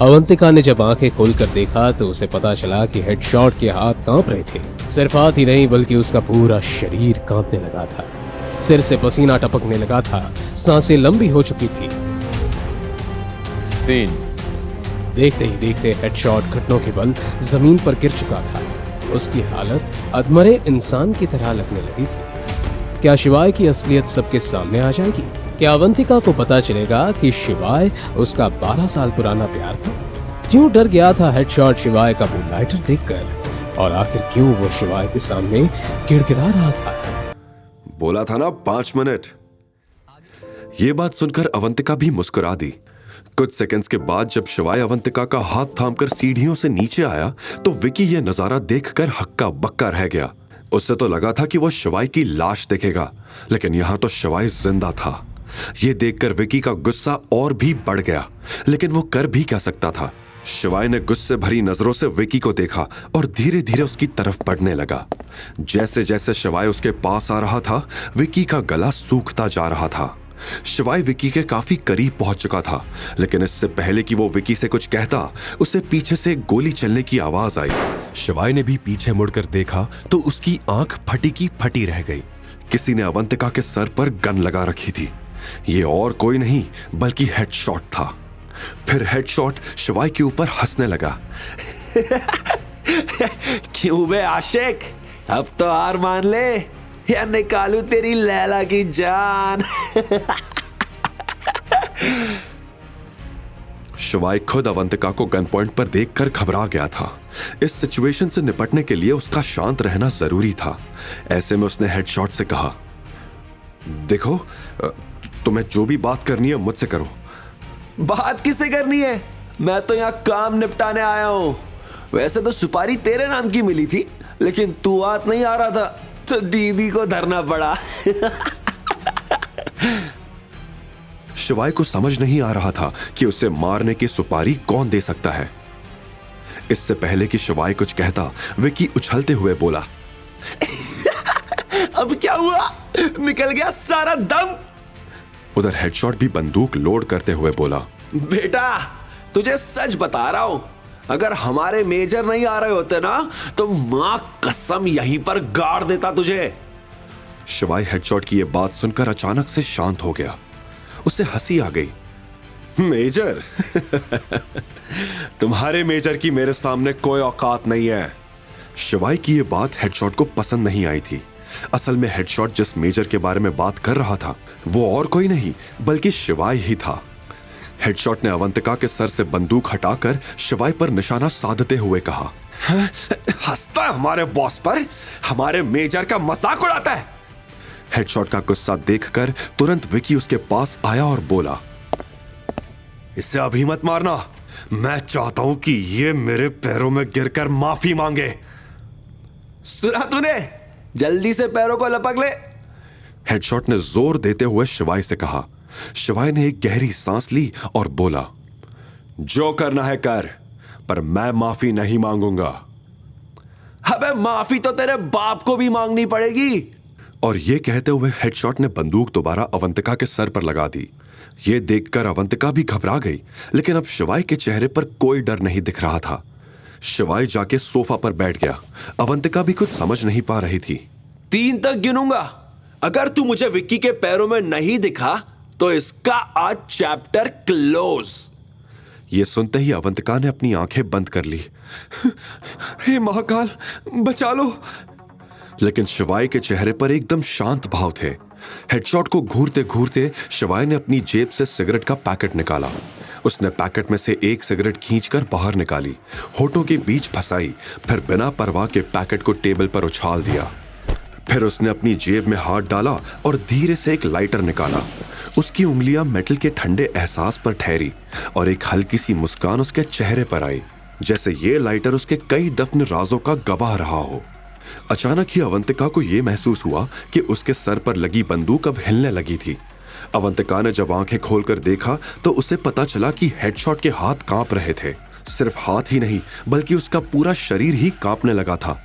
अवंतिका ने जब आंखें खोलकर देखा तो उसे पता चला कि हेडशॉट के हाथ कांप रहे थे। सिर्फ हाथ ही नहीं बल्कि उसका पूरा शरीर कांपने लगा था, सिर से पसीना टपकने लगा था, सांसें लंबी हो चुकी थी। 3। देखते ही देखते हेडशॉट घुटनों के बल जमीन पर गिर चुका था। उसकी हालत अधमरे इंसान की तरह लगने लगी थी। क्या शिवाय की असलियत सबके सामने आ जाएगी? क्या अवंतिका को पता चलेगा कि शिवाय उसका 12 साल पुराना प्यार था? क्यों डर गया था हेडशॉट शिवाय का मूनलाइटर देखकर, और आखिर क्यों वो शिवाय के सामने गिड़गिड़ा रहा था? बोला था ना 5 मिनट। ये बात सुनकर अवंतिका भी मुस्कुरा दी। कुछ सेकंड्स के बाद जब शिवाय अवंतिका का हाथ थामकर सीढ़ियों से नीचे आया तो विकी ये नजारा देखकर हक्का बक्का रह गया। उससे तो लगा था कि वो शिवाय की लाश देखेगा, लेकिन यहां तो शिवाय जिंदा था। ये देखकर विकी का गुस्सा और भी बढ़ गया, लेकिन वो कर भी क्या सकता था। शिवाय ने गुस्से भरी नजरों से विकी को देखा और धीरे धीरे उसकी तरफ बढ़ने लगा। जैसे जैसे शिवाय उसके पास आ रहा था, विकी का गला सूखता जा रहा था। शिवाय विकी के काफी करीब पहुंच चुका था, लेकिन इससे पहले कि वो विकी से कुछ कहता, उसे पीछे से गोली चलने की आवाज आई। शिवाय ने भी पीछे मुड़कर देखा तो उसकी आंख फटी की फटी रह गई। किसी ने अवंतिका के सर पर गन लगा रखी थी। ये और कोई नहीं बल्कि हेडशॉट था। फिर हेडशॉट शिवाय के ऊपर हंसने लगा। क्यों बे आशिक, अब तो हार मान ले या निकालू तेरी लैला की जान। शिवाय खुद अवंतिका को गन पॉइंट पर देखकर घबरा गया था। इस सिचुएशन से निपटने के लिए उसका शांत रहना जरूरी था। ऐसे में उसने हेडशॉट से कहा, देखो तुम्हें जो भी बात करनी है मुझसे करो। बात किससे करनी है? मैं तो यहाँ काम निपटाने आया हूँ। वैसे तो सुपारी तेरे नाम की मिली थी, लेकिन तू हाथ नहीं आ रहा था तो दीदी को धरना पड़ा। शिवाय को समझ नहीं आ रहा था कि उसे मारने की सुपारी कौन दे सकता है। इससे पहले कि शिवाय कुछ कहता, विकी उछलते हुए बोला, अब क्या हुआ? निकल गया सारा दम। उधर हेडशॉट भी बंदूक लोड करते हुए बोला, बेटा तुझे सच बता रहा हूं, अगर हमारे मेजर नहीं आ रहे होते ना तो मां कसम यहीं पर गाड़ देता तुझे। शिवाय हेडशॉट की यह बात सुनकर अचानक से शांत हो गया। उसे हंसी आ गई। मेजर? तुम्हारे मेजर की मेरे सामने कोई औकात नहीं है। शिवाय की यह बात हेडशॉट को पसंद नहीं आई थी। असल में हेडशॉट जिस मेजर के बारे में बात कर रहा था वो और कोई नहीं बल्कि शिवाय ही था। हेडशॉट ने अवंतिका के सर से बंदूक हटाकर शिवाय पर निशाना साधते हुए कहा, हंसता है हमारे बॉस पर, हमारे मेजर का मजाक उड़ाता है। हेडशॉट का गुस्सा देखकर तुरंत विकी उसके पास आया और बोला, इसे अभी मत मारना, मैं चाहता हूं कि ये मेरे पैरों में गिरकर माफी मांगे। सुना तूने? जल्दी से पैरों को लपक ले। हेडशॉट ने जोर देते हुए शिवाय से कहा। शिवाय ने एक गहरी सांस ली और बोला, जो करना है कर, पर मैं माफी नहीं मांगूंगा। अबे माफी तो तेरे बाप को भी मांगनी पड़ेगी। और यह कहते हुए हेडशॉट ने बंदूक दोबारा अवंतिका के सर पर लगा दी। यह देखकर अवंतिका भी घबरा गई, लेकिन अब शिवाय के चेहरे पर कोई डर नहीं दिख रहा था। शिवाय जाके सोफा पर बैठ गया। अवंतिका भी कुछ समझ नहीं पा रही थी। 3 तक गिनूंगा, अगर तू मुझे विक्की के पैरों में नहीं दिखा तो इसका आज चैप्टर क्लोज। यह सुनते ही अवंतिका ने अपनी आंखें बंद कर ली। हे महाकाल बचा लो। लेकिन शिवाय के चेहरे पर एकदम शांत भाव थे। हेडशॉट को घूरते घूरते शिवाय ने अपनी जेब से सिगरेट का पैकेट निकाला। उसने पैकेट में से एक सिगरेट खींचकर बाहर निकाली, होठों के बीच फंसाई, फिर बिना परवाह के पैकेट को टेबल पर उछाल दिया। फिर उसने अपनी जेब में हाथ डाला और धीरे से एक लाइटर निकाला। उसकी उंगलियां मेटल के ठंडे एहसास पर ठहरी और एक हल्की सी मुस्कान उसके चेहरे पर आई, जैसे ये लाइटर उसके कई दफन राजों का गवाह रहा हो। अचानक ही अवंतिका को यह महसूस हुआ कि उसके सर पर लगी बंदूक अब हिलने लगी थी। अवंतिका ने जब आंखें खोलकर देखा तो उसे पता चला कि हेडशॉट के हाथ कांप रहे थे। सिर्फ हाथ ही नहीं बल्कि उसका पूरा शरीर ही कांपने लगा था।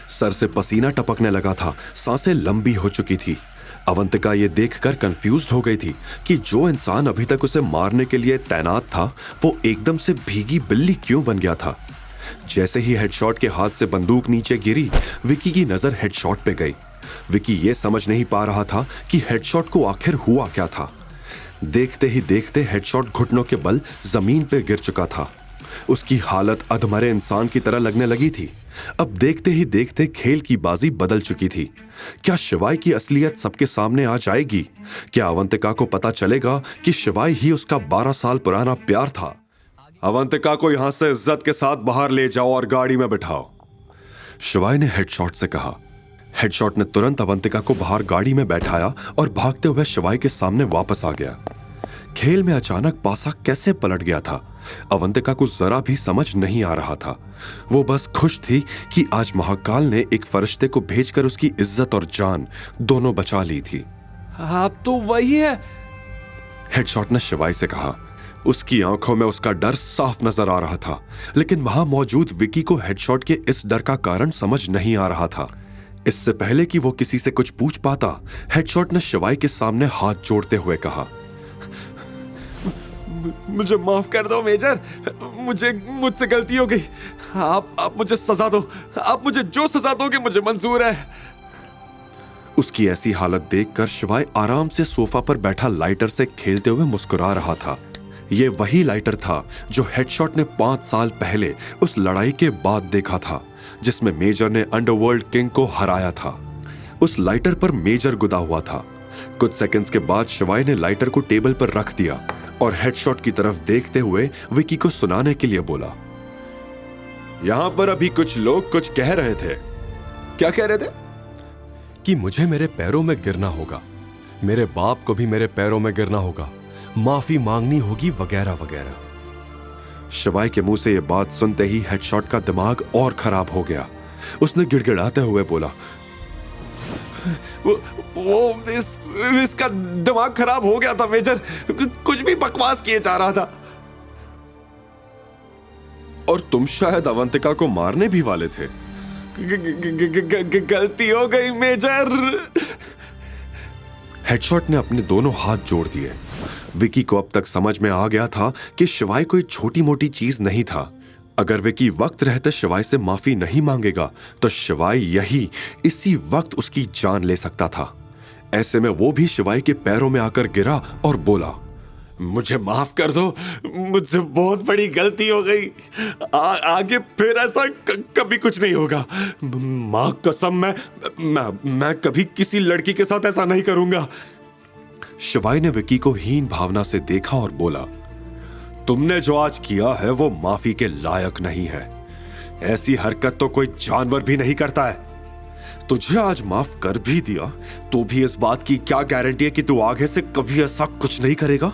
सर से पसीना टपकने लगा था, सांसें लंबी हो चुकी थी। अवंतिका ये देखकर कंफ्यूज्ड हो गई थी कि जो इंसान अभी तक उसे मारने के लिए तैनात था वो एकदम से भीगी बिल्ली क्यों बन गया था। जैसे ही हेडशॉट के हाथ से बंदूक नीचे गिरी, विकी की नजर हेडशॉट पे गई। विकी ये समझ नहीं पा रहा था कि हेडशॉट को आखिर हुआ क्या था। देखते ही देखते हेडशॉट घुटनों के बल जमीन पे गिर चुका था। उसकी हालत अधमरे इंसान की तरह लगने लगी थी। अब देखते ही देखते खेल की बाजी बदल चुकी थी। क्या शिवाय की असलियत सबके सामने आ जाएगी? क्या अवंतिका को पता चलेगा कि शिवाय ही उसका 12 साल पुराना प्यार था? अवंतिका को यहां से इज्जत के साथ बाहर ले जाओ और गाड़ी में बिठाओ, शिवाय ने हेडशॉट से कहा। हेडशॉट ने तुरंत अवंतिका को बाहर गाड़ी में बैठाया और भागते हुए शिवाय के सामने वापस आ गया। खेल में अचानक पासा कैसे पलट गया था, अवंतिका को जरा भी समझ नहीं आ रहा था। वो बस खुश थी कि आज महाकाल ने एक फरिश्ते को भेजकर उसकी इज्जत और जान दोनों बचा ली थी। आप तो वही है, हेडशॉट ने शिवाय से कहा। उसकी आंखों में उसका डर साफ नजर आ रहा था, लेकिन वहां मौजूद विकी को हेडशॉट के इस डर का कारण समझ नहीं आ रहा था। इससे पहले कि वो किसी से कुछ पूछ पाता, हेडशॉट ने शिवाय के सामने हाथ जोड़ते हुए कहा, मुझे माफ कर दो मेजर, मुझसे गलती हो गई। आप मुझे सजा दो, आप मुझे जो सजा दोगे मुझे मंजूर है। उसकी ऐसी हालत देखकर शिवाय आराम से सोफा पर बैठा लाइटर से खेलते हुए मुस्कुरा रहा था। यह वही लाइटर था जो हेडशॉट ने 5 साल पहले उस लड़ाई के बाद देखा था, जिसमें मेजर ने अंडरवर्ल्ड किंग को हराया था। उस लाइटर पर मेजर गुदा हुआ था। कुछ सेकंड्स के बाद शिवाय ने लाइटर को टेबल पर रख दिया और हेडशॉट की तरफ देखते हुए विकी को सुनाने के लिए बोला, यहां पर अभी कुछ लोग कुछ कह रहे थे। क्या कह रहे थे? कि मुझे मेरे पैरों में गिरना होगा, मेरे बाप को भी मेरे पैरों में गिरना होगा, माफी मांगनी होगी, वगैरह वगैरह। शिवाय के मुंह से यह बात सुनते ही हेडशॉट का दिमाग और खराब हो गया। उसने गिड़गिड़ाते हुए बोला, इसका दिमाग खराब हो गया था मेजर, कुछ भी बकवास किए जा रहा था। और तुम शायद अवंतिका को मारने भी वाले थे। गलती हो गई मेजर। हेडशॉट ने अपने दोनों हाथ जोड़ दिए। विकी को अब तक समझ में आ गया था कि शिवाय कोई छोटी मोटी चीज नहीं था। अगर विकी वक्त रहते शिवाय से माफी नहीं मांगेगा तो शिवाय इसी वक्त उसकी जान ले सकता था। ऐसे में वो भी शिवाय के पैरों में आकर गिरा और बोला, मुझे माफ कर दो, मुझसे बहुत बड़ी गलती हो गई। आगे फिर ऐसा कभी कुछ नहीं होगा। मां कसम, मैं कभी किसी लड़की के साथ ऐसा नहीं करूंगा। शिवाय ने विकी को हीन भावना से देखा और बोला, तुमने जो आज किया है वो माफी के लायक नहीं है। ऐसी हरकत तो कोई जानवर भी नहीं करता है। तुझे आज माफ कर भी दिया तो भी इस बात की क्या गारंटी है कि तू आगे से कभी ऐसा कुछ नहीं करेगा?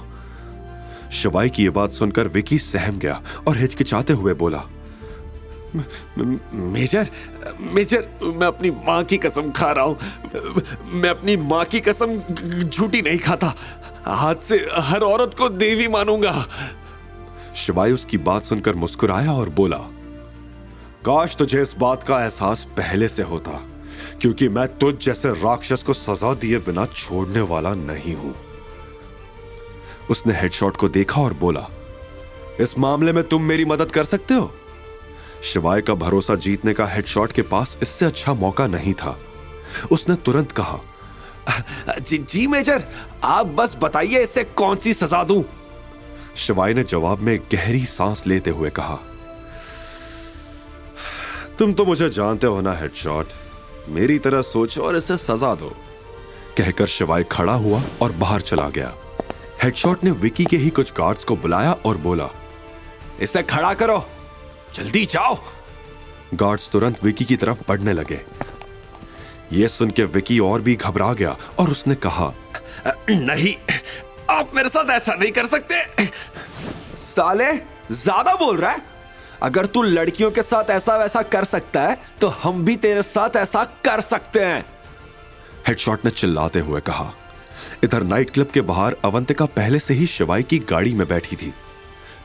शिवाय की यह बात सुनकर विकी सहम गया और हिचकिचाते हुए बोला, मेजर, मैं अपनी मां की कसम खा रहा हूं। मैं अपनी मां की कसम झूठी नहीं खाता। आज से हर औरत को देवी मानूंगा। शिवाय उसकी बात सुनकर मुस्कुराया और बोला, काश तुझे इस बात का एहसास पहले से होता, क्योंकि मैं तुझ जैसे राक्षस को सजा दिए बिना छोड़ने वाला नहीं हूं। उसने हेडशॉट को देखा और बोला, इस मामले में तुम मेरी मदद कर सकते हो? शिवाय का भरोसा जीतने का हेडशॉट के पास इससे अच्छा मौका नहीं था। उसने तुरंत कहा, जी मेजर, आप बस बताइए इससे कौन सी सजा दूं? शिवाय ने जवाब में गहरी सांस लेते हुए कहा, तुम तो मुझे जानते हो ना हेडशॉट, मेरी तरह सोचो और इसे सजा दो। कहकर शिवाय खड़ा हुआ और बाहर चला गया। हेडशॉट ने विकी के ही कुछ गार्ड्स को बुलाया और बोला, इसे खड़ा करो, जल्दी जाओ। गार्ड्स तुरंत विकी की तरफ बढ़ने लगे। यह सुन के विकी और भी घबरा गया और उसने कहा, नहीं, आप मेरे साथ ऐसा नहीं कर सकते। साले, ज्यादा बोल रहा है। अगर तू लड़कियों के साथ ऐसा वैसा कर सकता है तो हम भी तेरे साथ ऐसा कर सकते हैं। हेडशॉट ने चिल्लाते हुए कहा। इधर नाइट क्लब के बाहर अवंतिका पहले से ही शिवाय की गाड़ी में बैठी थी।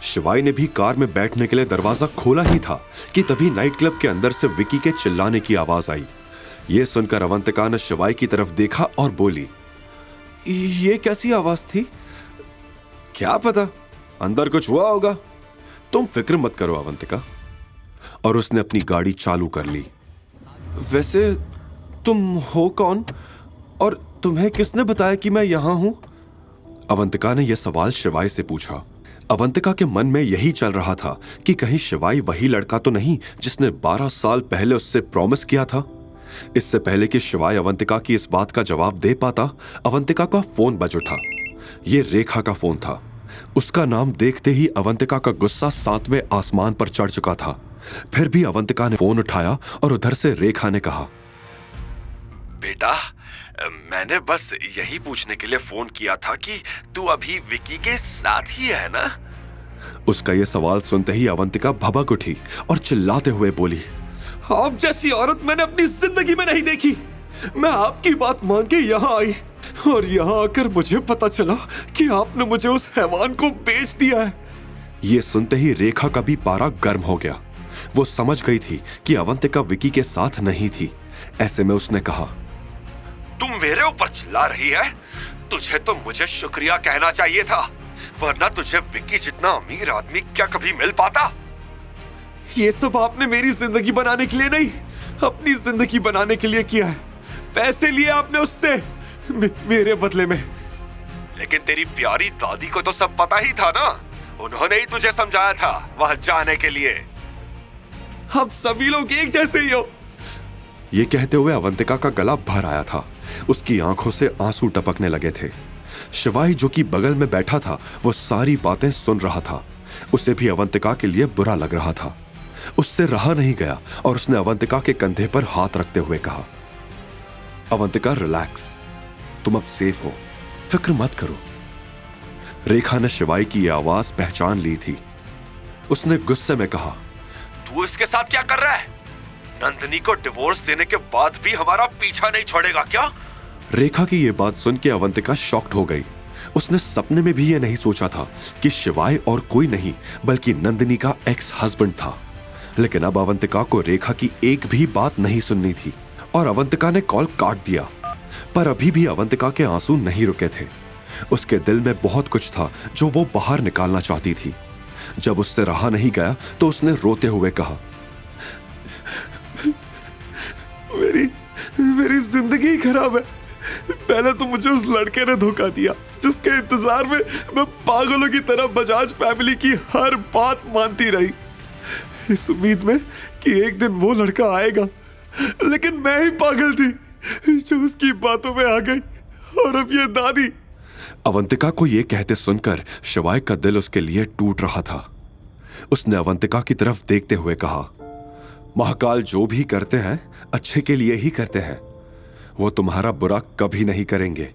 शिवाय ने भी कार में बैठने के लिए दरवाजा खोला ही था कि तभी नाइट क्लब के अंदर से विकी के चिल्लाने की आवाज आई। यह सुनकर अवंतिका ने शिवाय की तरफ देखा और बोली, ये कैसी आवाज थी? क्या पता, अंदर कुछ हुआ होगा। तुम फिक्र मत करो अवंतिका। और उसने अपनी गाड़ी चालू कर ली। वैसे तुम हो कौन और तुम्हें किसने बताया कि मैं यहां हूं? अवंतिका ने यह सवाल शिवाय से पूछा। अवंतिका के मन में यही चल रहा था कि कहीं शिवाय वही लड़का तो नहीं जिसने 12 साल पहले उससे प्रॉमिस किया था। इससे पहले कि शिवाय अवंतिका की इस बात का जवाब दे पाता, अवंतिका का फोन बज उठा। यह रेखा का फोन था। उसका नाम देखते ही अवंतिका का गुस्सा 7वें आसमान पर चढ़ चुका था। फिर भी अवंतिका ने फोन उठाया और उधर से रेखा ने कहा, बेटा, मैंने बस यही पूछने के लिए फोन किया था कि तू अभी विकी के साथ ही है ना? उसका यह सवाल सुनते ही अवंतिका भभक उठी और चिल्लाते हुए बोली, आप जैसी औरत मैंने अपनी जिंदगी में नहीं देखी। मैं आपकी बात मान के यहाँ आई और यहाँ आकर मुझे पता चला कि आपने मुझे उस हैवान को बेच दिया है। यह सुनते ही रेखा का भी पारा गर्म हो गया। वो समझ गई थी कि अवंतिका विकी के साथ नहीं थी। ऐसे में उसने कहा, तुम मेरे ऊपर चिल्ला रही है? तुझे तो मुझे शुक्रिया कहना चाहिए था, वरना तुझे विक्की जितना अमीर आदमी क्या कभी मिल पाता? ये सब आपने मेरी जिंदगी बनाने के लिए नहीं, अपनी जिंदगी बनाने के लिए किया है। पैसे लिए आपने उससे मेरे बदले में। लेकिन तेरी प्यारी दादी को तो सब पता ही था ना, उन्होंने ही तुझे समझाया था वहां जाने के लिए। आप सभी लोग एक जैसे ही हो। ये कहते हुए अवंतिका का गला भर आया था। उसकी आंखों से आंसू टपकने लगे थे। शिवाय जो कि बगल में बैठा था वो सारी बातें सुन रहा था। उसे भी अवंतिका के लिए बुरा लग रहा था। उससे रहा नहीं गया और उसने अवंतिका के कंधे पर हाथ रखते हुए कहा, अवंतिका रिलैक्स, तुम अब सेफ हो, फिक्र मत करो। रेखा ने शिवाय की यह आवाज पहचान ली थी। उसने गुस्से में कहा, तू इसके साथ क्या कर रहा है? नंदिनी को डिवोर्स देने के बाद भी हमारा पीछा नहीं छोड़ेगा क्या? रेखा की यह बात सुन के अवंतिका शॉक्ड हो गई। उसने सपने में भी यह नहीं सोचा था कि शिवाय और कोई नहीं बल्कि नंदिनी का एक्स हस्बैंड था। लेकिन अब अवंतिका को रेखा की एक भी बात नहीं सुननी थी और अवंतिका ने कॉल काट दिया। पर अभी भी अवंतिका के आंसू नहीं रुके थे। उसके दिल में बहुत कुछ था जो वो बाहर निकालना चाहती थी। जब उससे रहा नहीं गया तो उसने रोते हुए कहा, मेरी जिंदगी खराब है। पहले तो मुझे उस लड़के ने धोखा दिया जिसके इंतजार में मैं पागलों की तरह बजाज फैमिली की हर बात मानती रही, इस उम्मीद में कि एक दिन वो लड़का आएगा। लेकिन मैं ही पागल थी जो उसकी बातों में आ गई। और अब ये दादी। अवंतिका को ये कहते सुनकर शिवाय का दिल उसके लिए टूट रहा था। उसने अवंतिका की तरफ देखते हुए कहा, महाकाल जो भी करते हैं अच्छे के लिए ही करते हैं, वो तुम्हारा बुरा कभी नहीं करेंगे।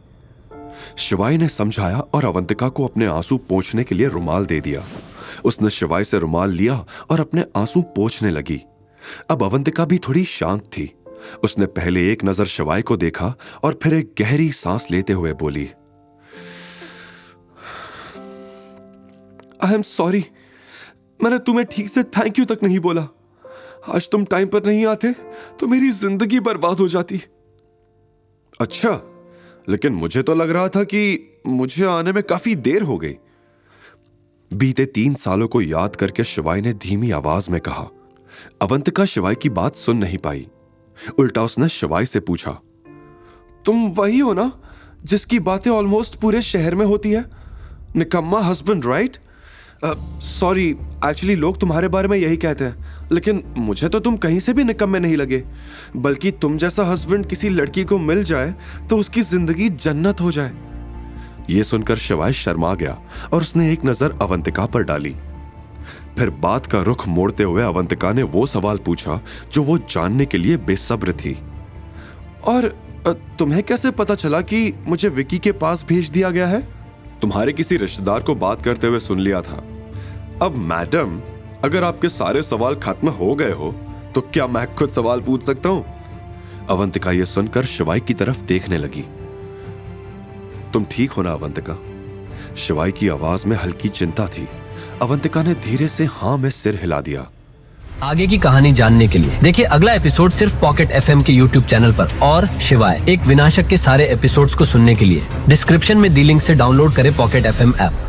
शिवाय ने समझाया और अवंतिका को अपने आंसू पोंछने के लिए रुमाल दे दिया। उसने शिवाय से रुमाल लिया और अपने आंसू पोंछने लगी। अब अवंतिका भी थोड़ी शांत थी। उसने पहले एक नजर शिवाय को देखा और फिर एक गहरी सांस लेते हुए बोली, आई एम सॉरी, मैंने तुम्हें ठीक से थैंक यू तक नहीं बोला। आज तुम टाइम पर नहीं आते तो मेरी जिंदगी बर्बाद हो जाती। अच्छा, लेकिन मुझे तो लग रहा था कि मुझे आने में काफी देर हो गई। बीते 3 सालों को याद करके शिवाय ने धीमी आवाज में कहा। अवंतिका शिवाय की बात सुन नहीं पाई। उल्टा उसने शिवाय से पूछा, तुम वही हो ना जिसकी बातें ऑलमोस्ट पूरे शहर में होती है, निकम्मा हस्बैंड, राइट? सॉरी, एक्चुअली लोग तुम्हारे बारे में यही कहते हैं, लेकिन मुझे तो तुम कहीं से भी निकम्मे नहीं लगे। बल्कि तुम जैसा हस्बैंड किसी लड़की को मिल जाए तो उसकी जिंदगी जन्नत हो जाए। यह सुनकर शिवाय शर्मा गया और उसने एक नजर अवंतिका पर डाली। फिर बात का रुख मोड़ते हुए अवंतिका ने वो सवाल पूछा जो वो जानने के लिए बेसब्र थी, और तुम्हें कैसे पता चला कि मुझे विकी के पास भेज दिया गया है? तुम्हारे किसी रिश्तेदार को बात करते हुए सुन लिया था। अब मैडम, अगर आपके सारे सवाल खत्म हो गए हो तो क्या मैं खुद सवाल पूछ सकता हूं? अवंतिका यह सुनकर शिवाय की तरफ देखने लगी। तुम ठीक हो ना अवंतिका? शिवाय की आवाज में हल्की चिंता थी। अवंतिका ने धीरे से हां में सिर हिला दिया। आगे की कहानी जानने के लिए देखिए अगला एपिसोड सिर्फ पॉकेट FM के YouTube चैनल पर। और शिवाय एक विनाशक के सारे एपिसोड्स को सुनने के लिए डिस्क्रिप्शन में दी लिंक से डाउनलोड करें पॉकेट FM ऐप।